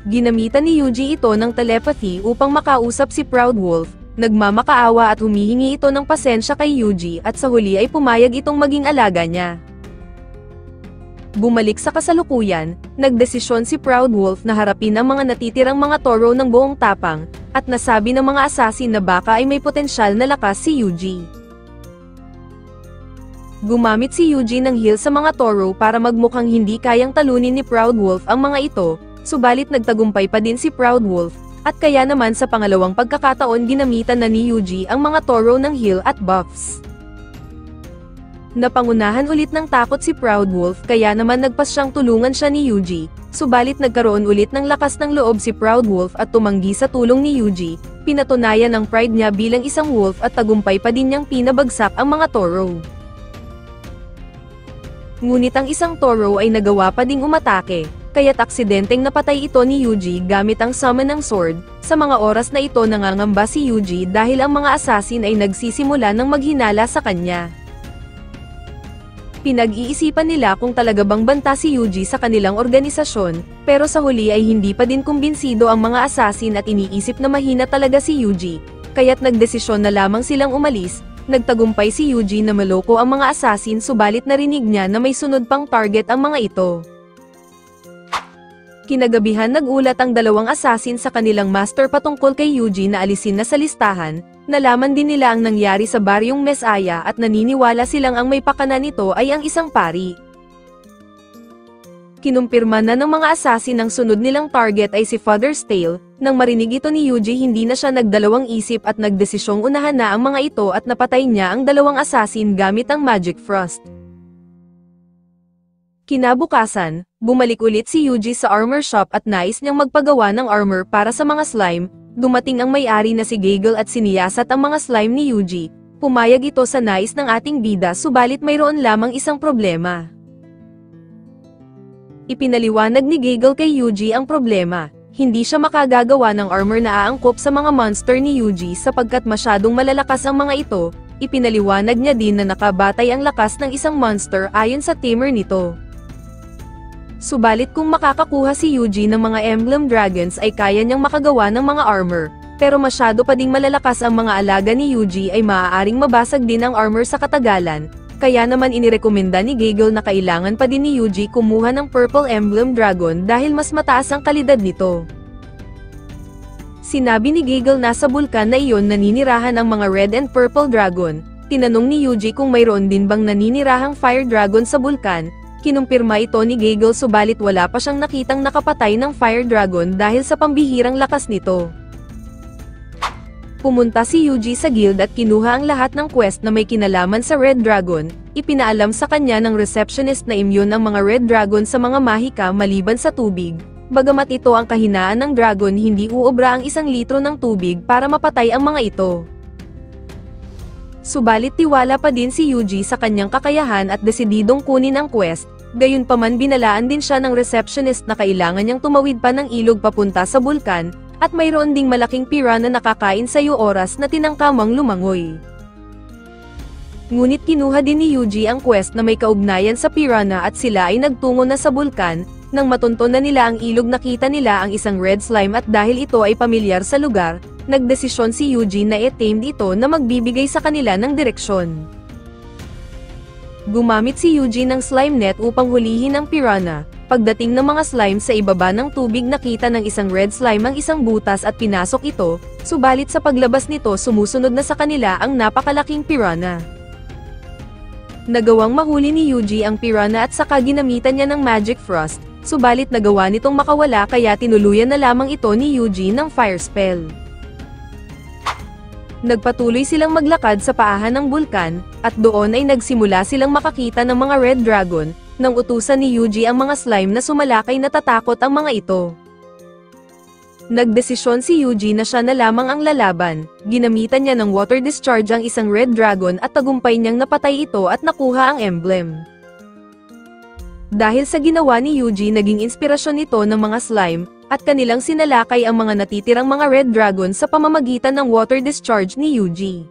Ginamitan ni Yuji ito ng telepathy upang makausap si Proud Wolf, nagmamakaawa at humihingi ito ng pasensya kay Yuji at sa huli ay pumayag itong maging alaga niya. Bumalik sa kasalukuyan, nagdesisyon si Proud Wolf na harapin ang mga natitirang mga Toro ng buong tapang, at nasabi ng mga assassin na baka ay may potensyal na lakas si Yuji. Gumamit si Yuji ng heal sa mga Toro para magmukhang hindi kayang talunin ni Proud Wolf ang mga ito, subalit nagtagumpay pa din si Proud Wolf, at kaya naman sa pangalawang pagkakataon ginamitan na ni Yuji ang mga Toro ng heal at buffs. Napangunahan ulit ng takot si Proud Wolf kaya naman nagpas siyang tulungan siya ni Yuji, subalit nagkaroon ulit ng lakas ng loob si Proud Wolf at tumanggi sa tulong ni Yuji, pinatunayan ng pride niya bilang isang wolf at tagumpay pa din niyang pinabagsak ang mga Toro. Ngunit ang isang Toro ay nagawa pa ding umatake, kaya't aksidenteng napatay ito ni Yuji gamit ang summon ng sword. Sa mga oras na ito nangangamba si Yuji dahil ang mga assassin ay nagsisimula ng maghinala sa kanya. Pinag-iisipan nila kung talaga bang banta si Yuji sa kanilang organisasyon, pero sa huli ay hindi pa din kumbinsido ang mga assassin at iniisip na mahina talaga si Yuji, kaya't nagdesisyon na lamang silang umalis. Nagtagumpay si Yuji na maloko ang mga assassin subalit narinig niya na may sunod pang target ang mga ito. Kinagabihan nagulat ang dalawang assassin sa kanilang master patungkol kay Yuji na alisin na sa listahan. Nalaman din nila ang nangyari sa baryong Mesaya at naniniwala silang ang may pakana nito ay ang isang pari. Kinumpirma na ng mga assassin ang sunod nilang target ay si Father's Tale. Nang marinig ito ni Yuji hindi na siya nagdalawang isip at nagdesisyong unahan na ang mga ito at napatay niya ang dalawang assassin gamit ang Magic Frost. Kinabukasan, bumalik ulit si Yuji sa armor shop at nais niyang magpagawa ng armor para sa mga slime. Dumating ang may-ari na si Gagel at siniyasat ang mga slime ni Yuji. Pumayag ito sa nais ng ating bida subalit mayroon lamang isang problema. Ipinaliwanag ni Gagel kay Yuji ang problema. Hindi siya makagagawa ng armor na aangkop sa mga monster ni Yuji sapagkat masyadong malalakas ang mga ito. Ipinaliwanag niya din na nakabatay ang lakas ng isang monster ayon sa tamer nito. Subalit kung makakakuha si Yuji ng mga Emblem Dragons ay kaya niyang makagawa ng mga armor, pero masyado pa ding malalakas ang mga alaga ni Yuji ay maaaring mabasag din ang armor sa katagalan, kaya naman inirekomenda ni Gagel na kailangan pa din ni Yuji kumuha ng Purple Emblem Dragon dahil mas mataas ang kalidad nito. Sinabi ni Gagel na sa bulkan na iyon naninirahan ang mga Red and Purple Dragon. Tinanong ni Yuji kung mayroon din bang naninirahang Fire Dragon sa bulkan. Kinumpirma ito ni Gagel subalit wala pa siyang nakitang nakapatay ng Fire Dragon dahil sa pambihirang lakas nito. Pumunta si Yuji sa guild at kinuha ang lahat ng quest na may kinalaman sa Red Dragon. Ipinaalam sa kanya ng receptionist na immune ang mga Red Dragon sa mga mahika maliban sa tubig. Bagamat ito ang kahinaan ng dragon hindi uobra ang 1 litro ng tubig para mapatay ang mga ito. Subalit tiwala pa din si Yuji sa kanyang kakayahan at desididong kunin ang quest. Gayunpaman binalaan din siya ng receptionist na kailangan niyang tumawid pa ng ilog papunta sa bulkan, at mayroon ding malaking piranha na kakain sa oras na tinangkamang lumangoy. Ngunit kinuha din ni Yuji ang quest na may kaugnayan sa piranha at sila ay nagtungo na sa bulkan. Nang matunton na nila ang ilog, nakita nila ang isang red slime at dahil ito ay pamilyar sa lugar, nagdesisyon si Yuji na i-tame ito na magbibigay sa kanila ng direksyon. Gumamit si Yuji ng slime net upang hulihin ang piranha. Pagdating ng mga slime sa ibaba ng tubig, nakita ng isang red slime ang isang butas at pinasok ito, subalit sa paglabas nito sumusunod na sa kanila ang napakalaking piranha. Nagawang mahuli ni Yuji ang piranha at saka ginamitan niya ng magic frost, subalit nagawa nitong makawala kaya tinuluyan na lamang ito ni Yuji ng fire spell. Nagpatuloy silang maglakad sa paahan ng bulkan, at doon ay nagsimula silang makakita ng mga red dragon, nang utusan ni Yuji ang mga slime na sumalakay natatakot ang mga ito. Nagdesisyon si Yuji na siya na lamang ang lalaban, ginamitan niya ng water discharge ang isang red dragon at tagumpay niyang napatay ito at nakuha ang emblem. Dahil sa ginawa ni Yuji, naging inspirasyon ito ng mga slime, at kanilang sinalakay ang mga natitirang mga red dragon sa pamamagitan ng water discharge ni Yuji.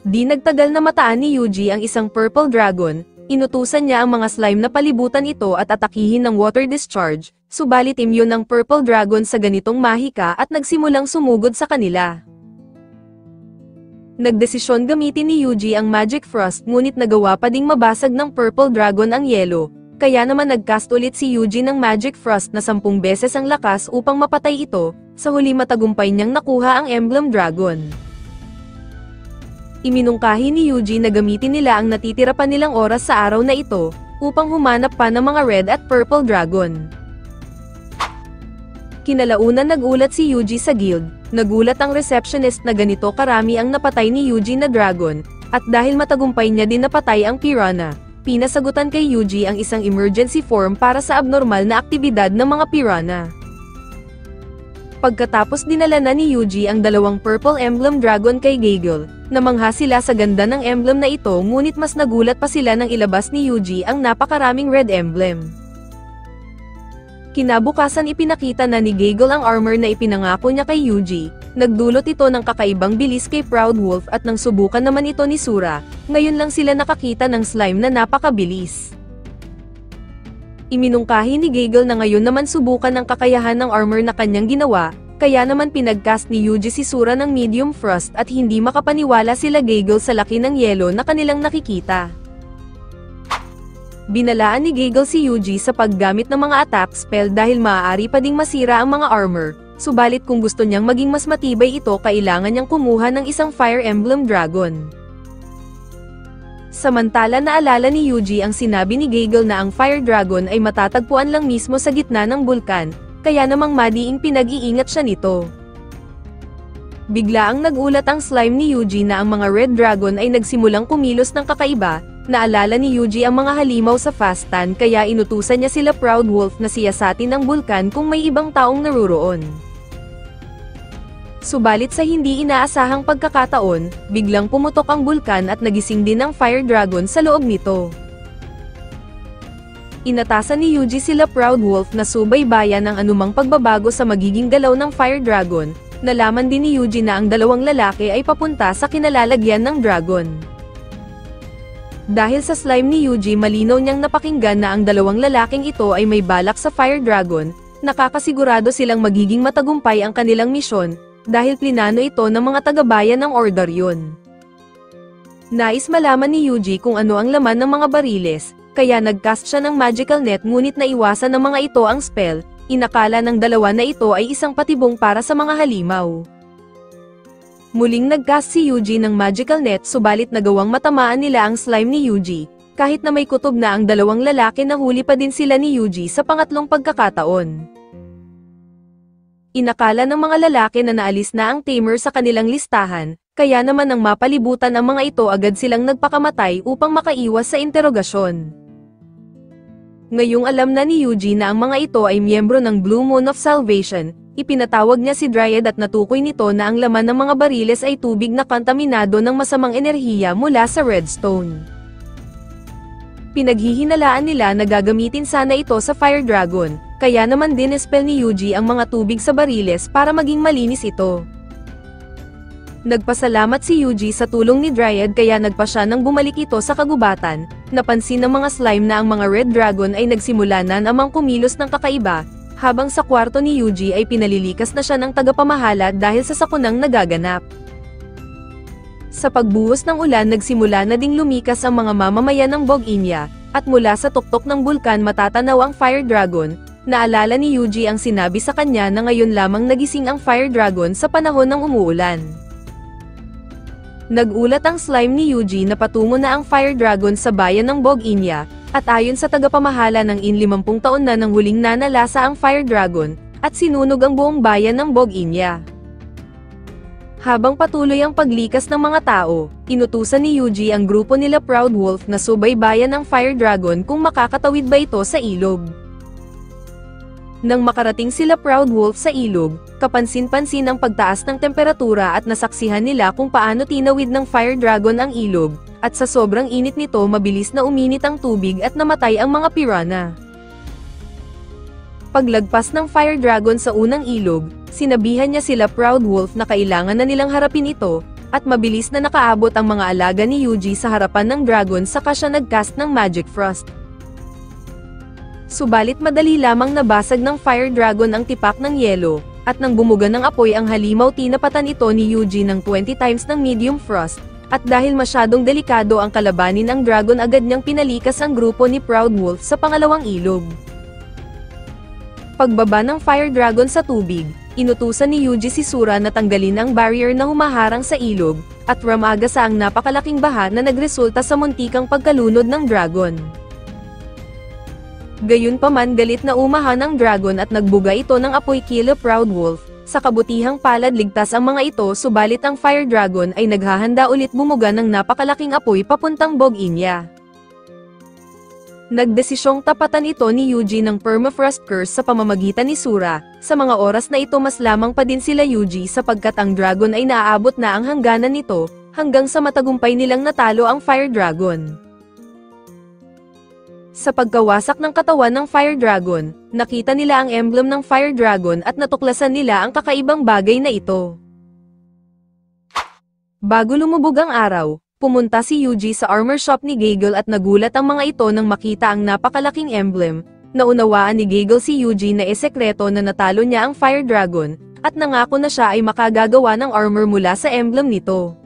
Di nagtagal na mataan ni Yuji ang isang purple dragon, inutusan niya ang mga slime na palibutan ito at atakihin ng water discharge, subalit immune ng purple dragon sa ganitong mahika at nagsimulang sumugod sa kanila. Nagdesisyon gamitin ni Yuji ang magic frost, ngunit nagawa pa ding mabasag ng purple dragon ang yelo, kaya naman nagcast ulit si Yuji ng magic frost na 10 beses ang lakas upang mapatay ito, sa huli matagumpay niyang nakuha ang emblem dragon. Iminungkahi ni Yuji na gamitin nila ang natitira pa nilang oras sa araw na ito, upang humanap pa ng mga red at purple dragon. Kinalaunan nagulat si Yuji sa guild, nagulat ang receptionist na ganito karami ang napatay ni Yuji na dragon, at dahil matagumpay niya din napatay ang piranha, pinasagutan kay Yuji ang isang emergency form para sa abnormal na aktibidad ng mga piranha. Pagkatapos dinala na ni Yuji ang 2 purple emblem dragon kay Gagel, namangha sila sa ganda ng emblem na ito, ngunit mas nagulat pa sila nang ilabas ni Yuji ang napakaraming red emblem. Kinabukasan ipinakita na ni Gagel ang armor na ipinangako niya kay Yuji, nagdulot ito ng kakaibang bilis kay Proud Wolf at nang subukan naman ito ni Sura, ngayon lang sila nakakita ng slime na napakabilis. Iminungkahi ni Gagel na ngayon naman subukan ang kakayahan ng armor na kanyang ginawa, kaya naman pinagcast ni Yuji si Sura ng medium frost at hindi makapaniwala sila Gagel sa laki ng yelo na kanilang nakikita. Binalaan ni Gagel si Yuji sa paggamit ng mga attack spell dahil maaari pa ding masira ang mga armor, subalit kung gusto niyang maging mas matibay ito kailangan niyang kumuha ng isang fire emblem dragon. Samantala naalala ni Yuji ang sinabi ni Gagel na ang fire dragon ay matatagpuan lang mismo sa gitna ng bulkan, kaya namang madiing pinag-iingat siya nito. Biglaang nagulat ang slime ni Yuji na ang mga red dragon ay nagsimulang kumilos ng kakaiba. Naalala ni Yuji ang mga halimaw sa Fastan kaya inutusan niya sila Proud Wolf na siyasatin ang bulkan kung may ibang taong naruroon. Subalit sa hindi inaasahang pagkakataon, biglang pumutok ang bulkan at nagising din ang fire dragon sa loob nito. Inatasan ni Yuji sila Proud Wolf na subaybayan ang anumang pagbabago sa magiging galaw ng fire dragon. Nalaman din ni Yuji na ang 2 lalaki ay papunta sa kinalalagyan ng dragon. Dahil sa slime ni Yuji, malinaw niyang napakinggan na ang 2 lalaking ito ay may balak sa fire dragon, nakakasigurado silang magiging matagumpay ang kanilang misyon, dahil plinano ito ng mga taga-bayan ng Order yun. Nais malaman ni Yuji kung ano ang laman ng mga bariles, kaya nagcast siya ng magical net ngunit naiwasan ng mga ito ang spell, inakala ng 2 na ito ay isang patibong para sa mga halimaw. Muling nagcast si Yuji ng magical net subalit nagawang matamaan nila ang slime ni Yuji, kahit na may kutob na ang 2 lalaki nahuli pa din sila ni Yuji sa pangatlong pagkakataon. Inakala ng mga lalaki na naalis na ang tamer sa kanilang listahan, kaya naman nang mapalibutan ang mga ito agad silang nagpakamatay upang makaiwas sa interogasyon. Ngayong alam na ni Yuji na ang mga ito ay miyembro ng Blue Moon of Salvation, ipinatawag niya si Dryad at natukoy nito na ang laman ng mga bariles ay tubig na kontaminado ng masamang enerhiya mula sa Redstone. Pinaghihinalaan nila na gagamitin sana ito sa Fire Dragon, kaya naman dinispel ni Yuji ang mga tubig sa bariles para maging malinis ito. Nagpasalamat si Yuji sa tulong ni Dryad kaya nagpa siya nang bumalik ito sa kagubatan. Napansin ng mga slime na ang mga Red Dragon ay nagsimula na namang kumilos ng kakaiba, habang sa kwarto ni Yuji ay pinalilikas na siya ng tagapamahala dahil sa sakunang nagaganap. Sa pagbuhos ng ulan nagsimula na ding lumikas ang mga mamamayan ng Bog-Inya, at mula sa tuktok ng bulkan matatanaw ang Fire Dragon. Naalala ni Yuji ang sinabi sa kanya na ngayon lamang nagising ang Fire Dragon sa panahon ng umuulan. Nagulat ang slime ni Yuji na patungo na ang Fire Dragon sa bayan ng Bog-Inya, at ayon sa tagapamahala ng 50 taon na nang huling nanalasa ang Fire Dragon, at sinunog ang buong bayan ng Bog-Inya. Habang patuloy ang paglikas ng mga tao, inutusan ni Yuji ang grupo nila Proud Wolf na subaybayan ang Fire Dragon kung makakatawid ba ito sa ilog. Nang makarating sila Proud Wolf sa ilog, kapansin-pansin ang pagtaas ng temperatura at nasaksihan nila kung paano tinawid ng Fire Dragon ang ilog, at sa sobrang init nito mabilis na uminit ang tubig at namatay ang mga piranha. Paglagpas ng Fire Dragon sa unang ilog, sinabihan niya sila Proud Wolf na kailangan na nilang harapin ito, at mabilis na nakaabot ang mga alaga ni Yuji sa harapan ng dragon saka siya nagcast ng Magic Frost. Subalit madali lamang nabasag ng Fire Dragon ang tipak ng yelo, at nang bumuga ng apoy ang halimaw tinapatan ito ni Yuji ng 20 times ng Medium Frost, at dahil masyadong delikado ang kalabanin ng dragon agad niyang pinalikas ang grupo ni Proud Wolf sa pangalawang ilog. Pagbaba ng Fire Dragon sa tubig, inutusan ni Yuji si Sura na tanggalin ang barrier na humaharang sa ilog, at ramagasa ang napakalaking baha na nagresulta sa muntikang pagkalunod ng dragon. Gayunpaman galit na umahan ang dragon at nagbuga ito ng apoy kila Proud Wolf. Sa kabutihang palad ligtas ang mga ito subalit ang Fire Dragon ay naghahanda ulit bumuga ng napakalaking apoy papuntang Bog-Inya. Nagdesisyong tapatan ito ni Yuji ng Permafrost Curse sa pamamagitan ni Sura. Sa mga oras na ito mas lamang pa din sila Yuji sapagkat ang dragon ay naaabot na ang hangganan nito, hanggang sa matagumpay nilang natalo ang Fire Dragon. Sa pagkawasak ng katawan ng Fire Dragon, nakita nila ang emblem ng Fire Dragon at natuklasan nila ang kakaibang bagay na ito. Bago lumubog ang araw, pumunta si Yuji sa armor shop ni Gagel at nagulat ang mga ito nang makita ang napakalaking emblem. Naunawaan ni Gagel si Yuji na esekreto na natalo niya ang Fire Dragon, at nangako na siya ay makagagawa ng armor mula sa emblem nito.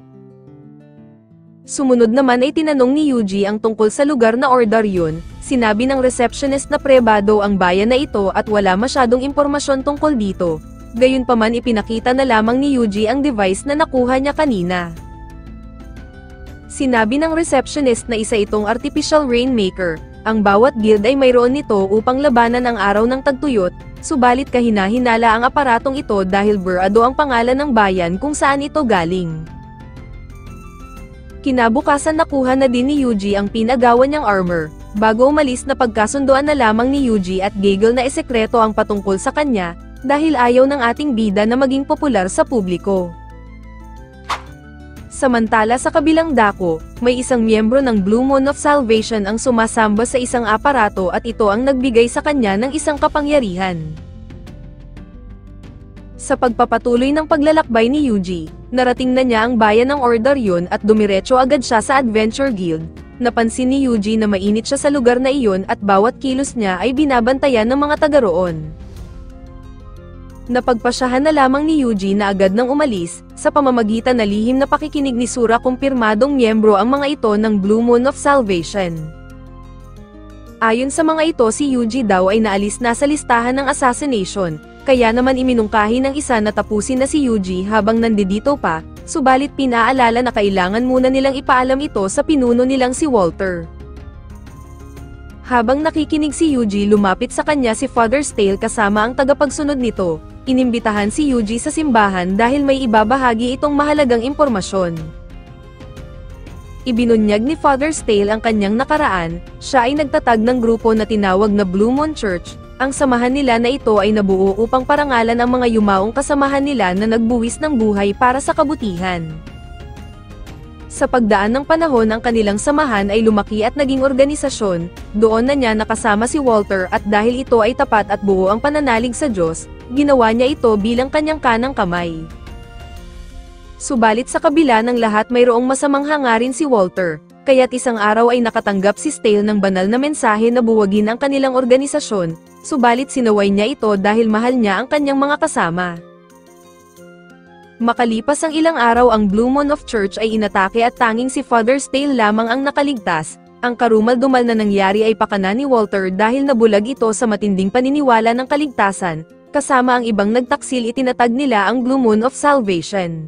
Sumunod naman ay tinanong ni Yuji ang tungkol sa lugar na Ordaryon. Sinabi ng receptionist na prebado ang bayan na ito at wala masyadong impormasyon tungkol dito. Gayunpaman ipinakita na lamang ni Yuji ang device na nakuha niya kanina. Sinabi ng receptionist na isa itong artificial rainmaker. Ang bawat guild ay mayroon nito upang labanan ang araw ng tagtuyot, subalit kahina-hinala ang aparatong ito dahil Burado ang pangalan ng bayan kung saan ito galing. Kinabukasan nakuha na din ni Yuji ang pinagawa niyang armor. Bago umalis na pagkasunduan na lamang ni Yuji at Gagel na esekreto ang patungkol sa kanya, dahil ayaw ng ating bida na maging popular sa publiko. Samantala sa kabilang dako, may isang miyembro ng Blue Moon of Salvation ang sumasamba sa isang aparato at ito ang nagbigay sa kanya ng isang kapangyarihan. Sa pagpapatuloy ng paglalakbay ni Yuji, narating na niya ang bayan ng Ordaryon at dumiretso agad siya sa Adventure Guild. Napansin ni Yuji na mainit siya sa lugar na iyon at bawat kilos niya ay binabantayan ng mga taga roon. Napagpasyahan na lamang ni Yuji na agad nang umalis, sa pamamagitan na lihim na pakikinig ni Sura kumpirmadong miyembro ang mga ito ng Blue Moon of Salvation. Ayon sa mga ito si Yuji daw ay naalis na sa listahan ng assassination, kaya naman iminungkahi ng isa na tapusin na si Yuji habang nandito pa, subalit pinaalala na kailangan muna nilang ipaalam ito sa pinuno nilang si Walter. Habang nakikinig si Yuji lumapit sa kanya si Father Stale kasama ang tagapagsunod nito, inimbitahan si Yuji sa simbahan dahil may ibabahagi itong mahalagang impormasyon. Ibinunyag ni Father Stale ang kanyang nakaraan, siya ay nagtatag ng grupo na tinawag na Blue Moon Church. Ang samahan nila na ito ay nabuo upang parangalan ang mga yumaong kasamahan nila na nagbuwis ng buhay para sa kabutihan. Sa pagdaan ng panahon ang kanilang samahan ay lumaki at naging organisasyon, doon na niya nakasama si Walter at dahil ito ay tapat at buo ang pananalig sa Diyos, ginawa niya ito bilang kanyang kanang kamay. Subalit sa kabila ng lahat mayroong masamang hangarin si Walter, kaya't isang araw ay nakatanggap si Stale ng banal na mensahe na buwagin ang kanilang organisasyon, subalit sinaway niya ito dahil mahal niya ang kanyang mga kasama. Makalipas ang ilang araw ang Blue Moon of Church ay inatake at tanging si Father Stale lamang ang nakaligtas. Ang karumal-dumal na nangyari ay pakana ni Walter dahil nabulag ito sa matinding paniniwala ng kaligtasan, kasama ang ibang nagtaksil itinatag nila ang Blue Moon of Salvation.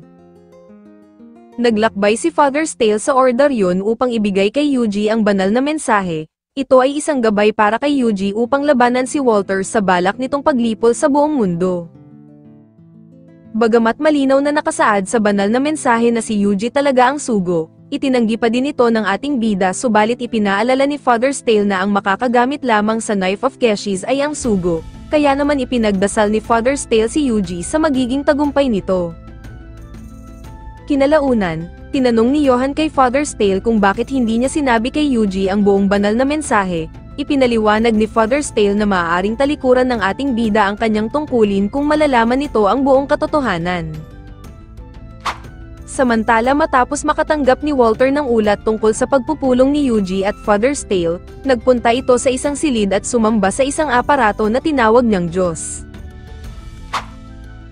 Naglakbay si Father Stale sa Ordaryon upang ibigay kay Yuji ang banal na mensahe. Ito ay isang gabay para kay Yuji upang labanan si Walter sa balak nitong paglipol sa buong mundo. Bagamat malinaw na nakasaad sa banal na mensahe na si Yuji talaga ang sugo, itinanggi pa din ito ng ating bida subalit ipinaalala ni Father Stale na ang makakagamit lamang sa Knife of Keshiz ay ang sugo, kaya naman ipinagdasal ni Father Stale si Yuji sa magiging tagumpay nito. Kinalaunan, tinanong ni Johan kay Father Stale kung bakit hindi niya sinabi kay Yuji ang buong banal na mensahe. Ipinaliwanag ni Father Stale na maaaring talikuran ng ating bida ang kanyang tungkulin kung malalaman nito ang buong katotohanan. Samantala matapos makatanggap ni Walter ng ulat tungkol sa pagpupulong ni Yuji at Father Stale, nagpunta ito sa isang silid at sumamba sa isang aparato na tinawag niyang Diyos.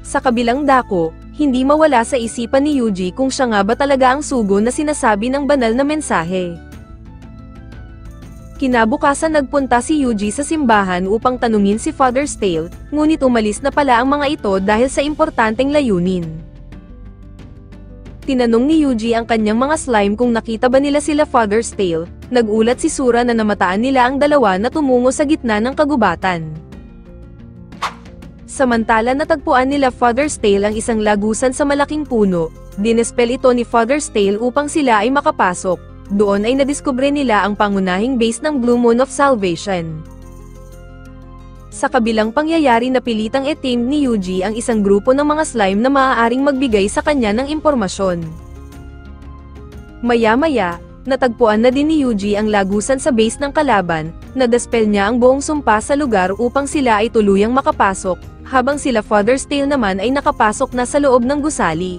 Sa kabilang dako, hindi mawala sa isipan ni Yuji kung siya nga ba talaga ang sugo na sinasabi ng banal na mensahe. Kinabukasan nagpunta si Yuji sa simbahan upang tanungin si Father Stale, ngunit umalis na pala ang mga ito dahil sa importanteng layunin. Tinanong ni Yuji ang kanyang mga slime kung nakita ba nila sila Father Stale, nagulat si Sura na namataan nila ang dalawa na tumungo sa gitna ng kagubatan. Samantala natagpuan nila Father Stale ang isang lagusan sa malaking puno, dinespel ito ni Father Stale upang sila ay makapasok. Doon ay nadiskubre nila ang pangunahing base ng Blue Moon of Salvation. Sa kabilang pangyayari napilitang itim ni Yuji ang isang grupo ng mga slime na maaaring magbigay sa kanya ng impormasyon. Maya-maya, natagpuan na din ni Yuji ang lagusan sa base ng kalaban, nadaspel niya ang buong sumpa sa lugar upang sila ay tuluyang makapasok, habang sila Father Stale naman ay nakapasok na sa loob ng gusali.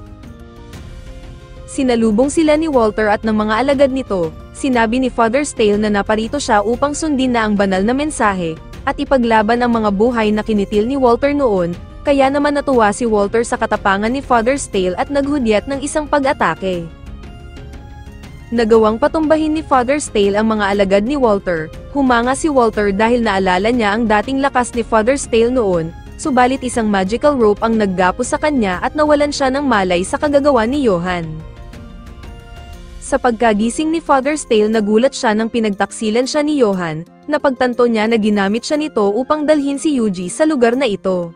Sinalubong sila ni Walter at ng mga alagad nito, sinabi ni Father Stale na naparito siya upang sundin na ang banal na mensahe, at ipaglaban ang mga buhay na kinitil ni Walter noon, kaya naman natuwa si Walter sa katapangan ni Father Stale at naghudyat ng isang pag-atake. Nagawang patumbahin ni Father Stale ang mga alagad ni Walter, humanga si Walter dahil naalala niya ang dating lakas ni Father Stale noon, subalit isang magical rope ang naggapos sa kanya at nawalan siya ng malay sa kagagawa ni Johan. Sa pagkagising ni Father Stale nagulat siya nang pinagtaksilan siya ni Johan, napagtanto niya na ginamit siya nito upang dalhin si Yuji sa lugar na ito.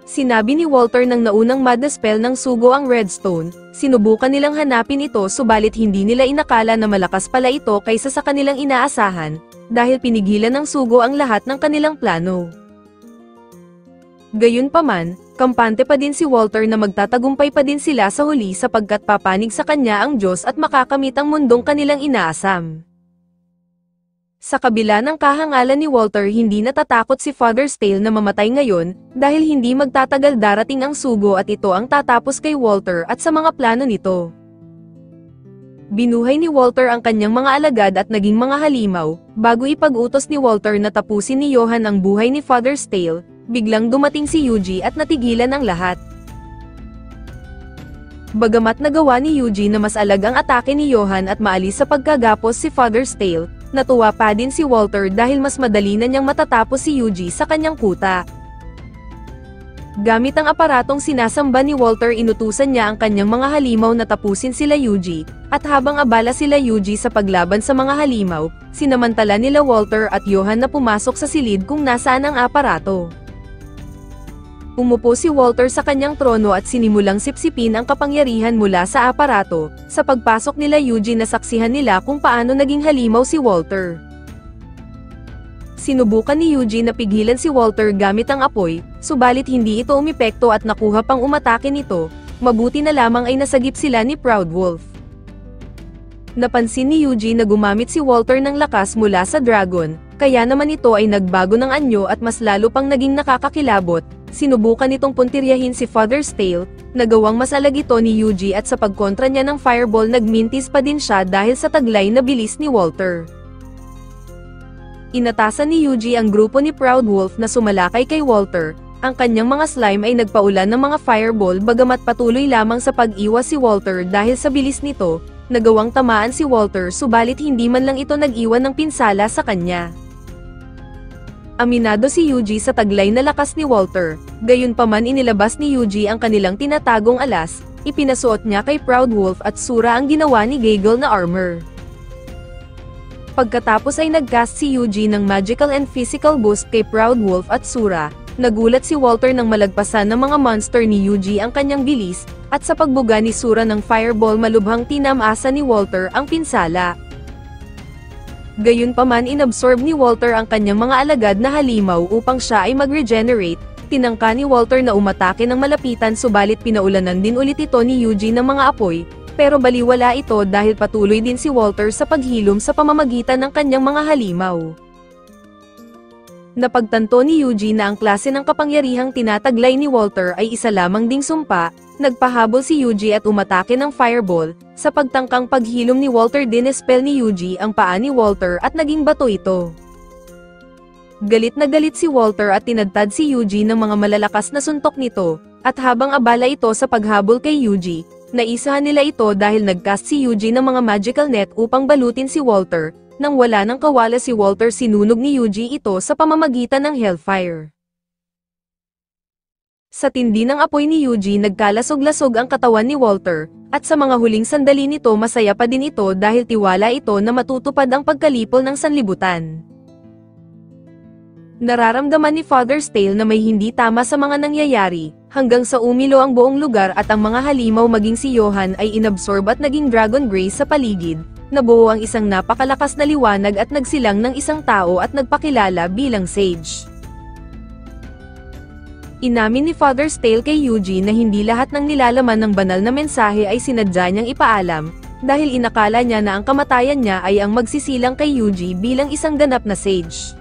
Sinabi ni Walter nang naunang madaspel ng sugo ang Redstone, sinubukan nilang hanapin ito subalit hindi nila inakala na malakas pala ito kaysa sa kanilang inaasahan, dahil pinigilan ng sugo ang lahat ng kanilang plano. Gayunpaman, kampante pa din si Walter na magtatagumpay pa din sila sa huli sapagkat papanig sa kanya ang Diyos at makakamit ang mundong kanilang inaasam. Sa kabila ng kahangalan ni Walter hindi natatakot si Father Stale na mamatay ngayon, dahil hindi magtatagal darating ang sugo at ito ang tatapos kay Walter at sa mga plano nito. Binuhay ni Walter ang kanyang mga alagad at naging mga halimaw, bago ipag-utos ni Walter na tapusin ni Johan ang buhay ni Father Stale. Biglang dumating si Yuji at natigilan ang lahat. Bagamat nagawa ni Yuji na mas alag ang atake ni Johan at maalis sa pagkagapos si Father Stale, natuwa pa din si Walter dahil mas madali na niyang matatapos si Yuji sa kanyang kuta. Gamit ang aparatong sinasamba ni Walter inutusan niya ang kanyang mga halimaw na tapusin sila Yuji, at habang abala sila Yuji sa paglaban sa mga halimaw, sinamantala nila Walter at Johan na pumasok sa silid kung nasaan ang aparato. Umupo si Walter sa kanyang trono at sinimulang sipsipin ang kapangyarihan mula sa aparato. Sa pagpasok nila Yuji nasaksihan nila kung paano naging halimaw si Walter. Sinubukan ni Yuji na pigilan si Walter gamit ang apoy, subalit hindi ito umepekto at nakuha pang umatake nito, mabuti na lamang ay nasagip sila ni Proud Wolf. Napansin ni Yuji na gumamit si Walter ng lakas mula sa dragon, kaya naman ito ay nagbago ng anyo at mas lalo pang naging nakakakilabot. Sinubukan nitong puntiryahin si Father's Tale, nagawang masalag ito ni Yuji at sa pagkontra niya ng fireball nagmintis pa din siya dahil sa taglay na bilis ni Walter. Inatasan ni Yuji ang grupo ni Proud Wolf na sumalakay kay Walter. Ang kanyang mga slime ay nagpaulan ng mga fireball bagamat patuloy lamang sa pag-iwas si Walter dahil sa bilis nito, nagawang tamaan si Walter subalit hindi man lang ito nag-iwan ng pinsala sa kanya. Aminado si Yuji sa taglay na lakas ni Walter, gayunpaman inilabas ni Yuji ang kanilang tinatagong alas, ipinasuot niya kay Proud Wolf at Sura ang ginawa ni Gagel na armor. Pagkatapos ay nag-cast si Yuji ng magical and physical boost kay Proud Wolf at Sura. Nagulat si Walter nang malagpasan ng mga monster ni Yuji ang kanyang bilis, at sa pagbuga ni Sura ng fireball malubhang tinamasa ni Walter ang pinsala. Gayunpaman inabsorb ni Walter ang kanyang mga alagad na halimaw upang siya ay mag-regenerate. Tinangka ni Walter na umatake ng malapitan subalit pinaulanan din ulit ito ni Yuji ng mga apoy, pero baliwala ito dahil patuloy din si Walter sa paghilom sa pamamagitan ng kanyang mga halimaw. Napagtanto ni Yuji na ang klase ng kapangyarihang tinataglay ni Walter ay isa lamang ding sumpa, nagpahabol si Yuji at umatake ng fireball. Sa pagtangkang paghilom ni Walter dinespell ni Yuji ang paa ni Walter at naging bato ito. Galit na galit si Walter at tinadtad si Yuji ng mga malalakas na suntok nito, at habang abala ito sa paghabol kay Yuji, naisahan nila ito dahil nagcast si Yuji ng mga magical net upang balutin si Walter. Nang wala ng kawala si Walter sinunog ni Yuji ito sa pamamagitan ng Hellfire. Sa tindi ng apoy ni Yuji nagkalasog-lasog ang katawan ni Walter, at sa mga huling sandali nito masaya pa din ito dahil tiwala ito na matutupad ang pagkalipol ng sanlibutan. Nararamdaman ni Father's Tale na may hindi tama sa mga nangyayari, hanggang sa umilo ang buong lugar at ang mga halimaw maging si Johan ay inabsorb at naging Dragon Grace sa paligid. Nabuo ang isang napakalakas na liwanag at nagsilang ng isang tao at nagpakilala bilang Sage. Inamin ni Father's Tale kay Yuji na hindi lahat ng nilalaman ng banal na mensahe ay sinadya niyang ipaalam, dahil inakala niya na ang kamatayan niya ay ang magsisilang kay Yuji bilang isang ganap na Sage.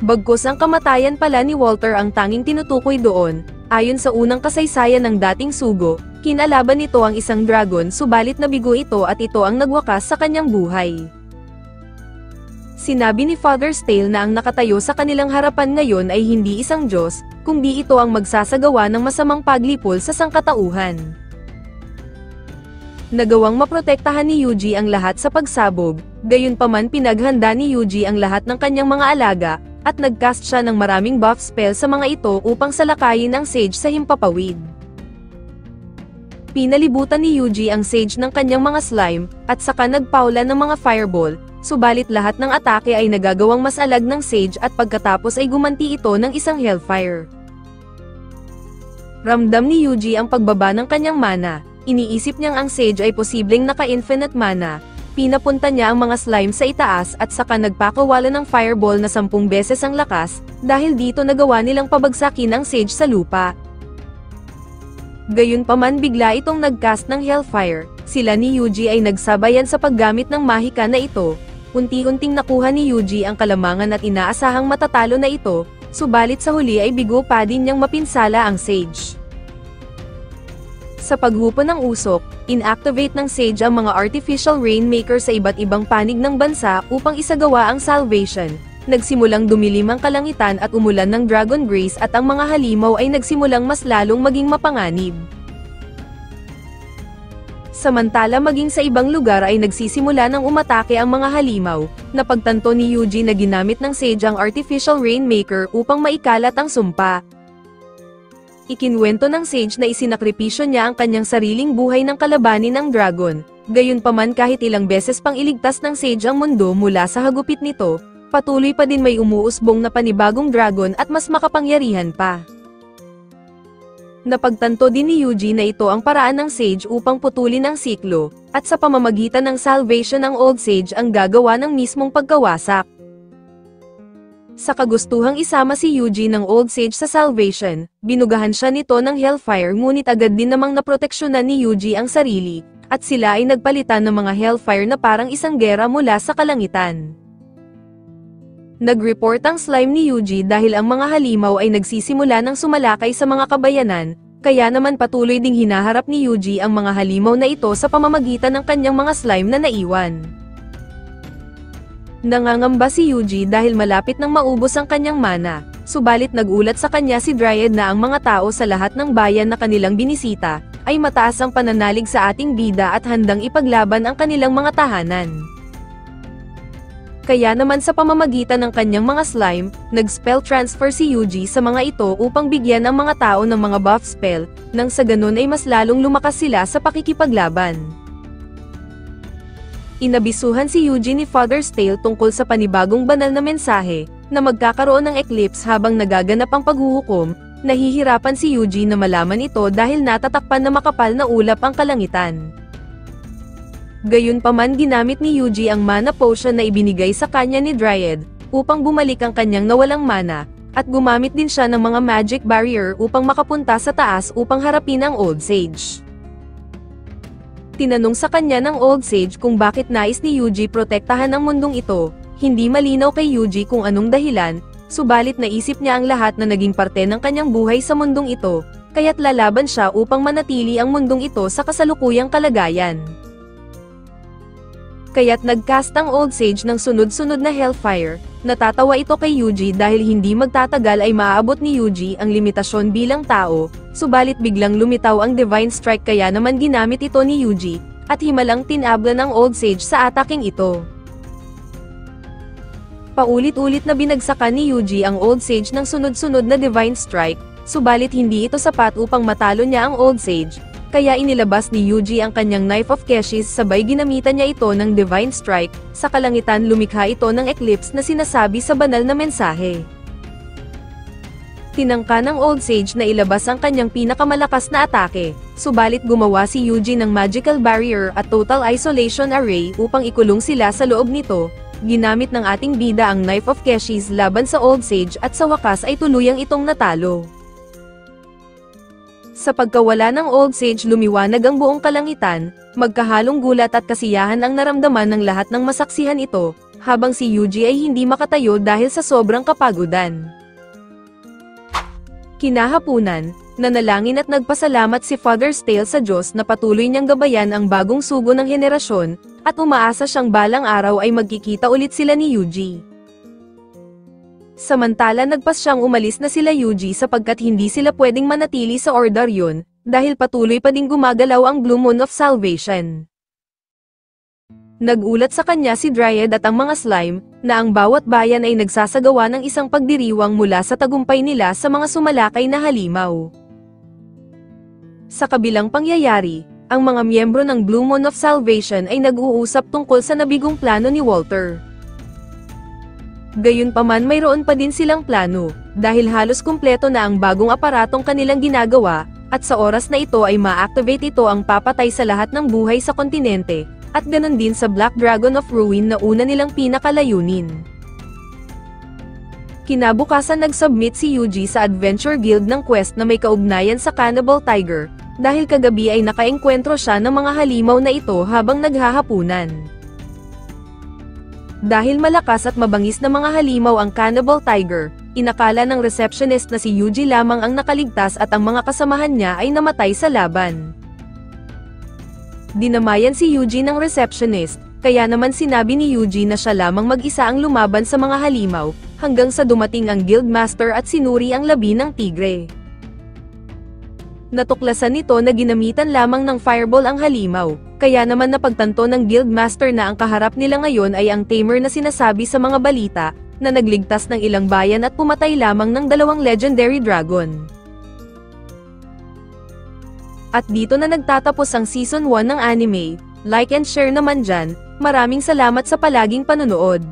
Bagkus ang kamatayan pala ni Walter ang tanging tinutukoy doon, ayon sa unang kasaysayan ng dating sugo. Kinalaban nito ang isang dragon subalit nabigo ito at ito ang nagwakas sa kanyang buhay. Sinabi ni Father's Tale na ang nakatayo sa kanilang harapan ngayon ay hindi isang Diyos, kundi ito ang magsasagawa ng masamang paglipol sa sangkatauhan. Nagawang maprotektahan ni Yuji ang lahat sa pagsabog, gayunpaman pinaghanda ni Yuji ang lahat ng kanyang mga alaga, at nagcast siya ng maraming buff spell sa mga ito upang salakayin ang Sage sa himpapawid. Pinalibutan ni Yuji ang Sage ng kanyang mga slime, at saka nagpaulan ng mga fireball, subalit lahat ng atake ay nagagawang mas alag ng Sage at pagkatapos ay gumanti ito ng isang Hellfire. Ramdam ni Yuji ang pagbaba ng kanyang mana, iniisip niyang ang Sage ay posibleng naka-infinite mana, pinapunta niya ang mga slime sa itaas at saka nagpakawala ng fireball na 10 beses ang lakas, dahil dito nagawa nilang pabagsakin ang Sage sa lupa. Gayunpaman bigla itong nagcast ng Hellfire, sila ni Yuji ay nagsabayan sa paggamit ng mahika na ito, unti-unting nakuha ni Yuji ang kalamangan at inaasahang matatalo na ito, subalit sa huli ay bigo pa din niyang mapinsala ang Sage. Sa paghupo ng usok, inactivate ng Sage ang mga artificial rainmaker sa iba't ibang panig ng bansa upang isagawa ang salvation. Nagsimulang dumilim ang kalangitan at umulan ng Dragon Grace at ang mga halimaw ay nagsimulang mas lalong maging mapanganib. Samantala maging sa ibang lugar ay nagsisimula ng umatake ang mga halimaw, napagtanto ni Yuji na ginamit ng Sage ang artificial rainmaker upang maikalat ang sumpa. Ikinwento ng Sage na isinakripisyo niya ang kanyang sariling buhay ng kalabanin ng dragon, gayunpaman kahit ilang beses pang iligtas ng Sage ang mundo mula sa hagupit nito, patuloy pa din may umuusbong na panibagong dragon at mas makapangyarihan pa. Napagtanto din ni Yuji na ito ang paraan ng Sage upang putulin ang siklo, at sa pamamagitan ng salvation ng Old Sage ang gagawa ng mismong pagkawasak. Sa kagustuhang isama si Yuji ng Old Sage sa Salvation, binugahan siya nito ng Hellfire ngunit agad din namang naproteksyonan ni Yuji ang sarili, at sila ay nagpalitan ng mga Hellfire na parang isang gera mula sa kalangitan. Nag-report ang slime ni Yuji dahil ang mga halimaw ay nagsisimula ng sumalakay sa mga kabayanan, kaya naman patuloy ding hinaharap ni Yuji ang mga halimaw na ito sa pamamagitan ng kanyang mga slime na naiwan. Nangangamba si Yuji dahil malapit nang maubos ang kanyang mana, subalit nagulat sa kanya si Dryad na ang mga tao sa lahat ng bayan na kanilang binisita, ay mataas ang pananalig sa ating bida at handang ipaglaban ang kanilang mga tahanan. Kaya naman sa pamamagitan ng kanyang mga slime, nag-spell transfer si Yuji sa mga ito upang bigyan ang mga tao ng mga buff spell, nang sa ganun ay mas lalong lumakas sila sa pakikipaglaban. Inabisuhan si Yuji ni Father's Tale tungkol sa panibagong banal na mensahe, na magkakaroon ng eclipse habang nagaganap ang paghuhukom. Nahihirapan si Yuji na malaman ito dahil natatakpan na makapal na ulap ang kalangitan. Gayunpaman ginamit ni Yuji ang mana potion na ibinigay sa kanya ni Dryad, upang bumalik ang kanyang nawalang mana, at gumamit din siya ng mga magic barrier upang makapunta sa taas upang harapin ang Old Sage. Tinanong sa kanya ng Old Sage kung bakit nais ni Yuji protektahan ang mundong ito, hindi malinaw kay Yuji kung anong dahilan, subalit naisip niya ang lahat na naging parte ng kanyang buhay sa mundong ito, kaya't lalaban siya upang manatili ang mundong ito sa kasalukuyang kalagayan. Kaya't nag-cast ang Old Sage ng sunod-sunod na Hellfire. Natatawa ito kay Yuji dahil hindi magtatagal ay maaabot ni Yuji ang limitasyon bilang tao, subalit biglang lumitaw ang Divine Strike kaya naman ginamit ito ni Yuji, at himalang tinabla ng Old Sage sa ataking ito. Paulit-ulit na binagsakan ni Yuji ang Old Sage ng sunod-sunod na Divine Strike, subalit hindi ito sapat upang matalo niya ang Old Sage, kaya inilabas ni Yuji ang kanyang Knife of Keshish sabay ginamitan niya ito ng Divine Strike, sa kalangitan lumikha ito ng eclipse na sinasabi sa banal na mensahe. Tinangka ng Old Sage na ilabas ang kanyang pinakamalakas na atake, subalit gumawa si Yuji ng Magical Barrier at Total Isolation Array upang ikulong sila sa loob nito. Ginamit ng ating bida ang Knife of Keshish laban sa Old Sage at sa wakas ay tuluyang itong natalo. Sa pagkawala ng Old Sage lumiwanag ang buong kalangitan, magkahalong gulat at kasiyahan ang naramdaman ng lahat ng masaksihan ito, habang si Yuji ay hindi makatayo dahil sa sobrang kapagudan. Kinahapunan, nanalangin at nagpasalamat si Father's Tale sa Diyos na patuloy niyang gabayan ang bagong sugo ng henerasyon, at umaasa siyang balang araw ay magkikita ulit sila ni Yuji. Samantala nagpas siyang umalis na sila Yuji sapagkat hindi sila pwedeng manatili sa Ordaryon, dahil patuloy pa ding gumagalaw ang Blue Moon of Salvation. Nagulat sa kanya si Dryad at ang mga slime, na ang bawat bayan ay nagsasagawa ng isang pagdiriwang mula sa tagumpay nila sa mga sumalakay na halimaw. Sa kabilang pangyayari, ang mga miyembro ng Blue Moon of Salvation ay nag-uusap tungkol sa nabigong plano ni Walter. Gayunpaman mayroon pa din silang plano, dahil halos kumpleto na ang bagong aparatong kanilang ginagawa, at sa oras na ito ay ma-activate ito ang papatay sa lahat ng buhay sa kontinente, at ganon din sa Black Dragon of Ruin na una nilang pinakalayunin. Kinabukasan nag-submit si Yuji sa Adventure Guild ng quest na may kaugnayan sa Cannibal Tiger, dahil kagabi ay nakaengkwentro siya ng mga halimaw na ito habang naghahapunan. Dahil malakas at mabangis na mga halimaw ang Cannibal Tiger, inakala ng receptionist na si Yuji lamang ang nakaligtas at ang mga kasamahan niya ay namatay sa laban. Dinamayan si Yuji ng receptionist, kaya naman sinabi ni Yuji na siya lamang mag-isa ang lumaban sa mga halimaw, hanggang sa dumating ang Guildmaster at sinuri ang labi ng tigre. Natuklasan nito na ginamitan lamang ng fireball ang halimaw, kaya naman napagtanto ng Guildmaster na ang kaharap nila ngayon ay ang tamer na sinasabi sa mga balita, na nagligtas ng ilang bayan at pumatay lamang ng 2 legendary dragon. At dito na nagtatapos ang Season 1 ng anime. Like and share naman dyan. Maraming salamat sa palaging panonood.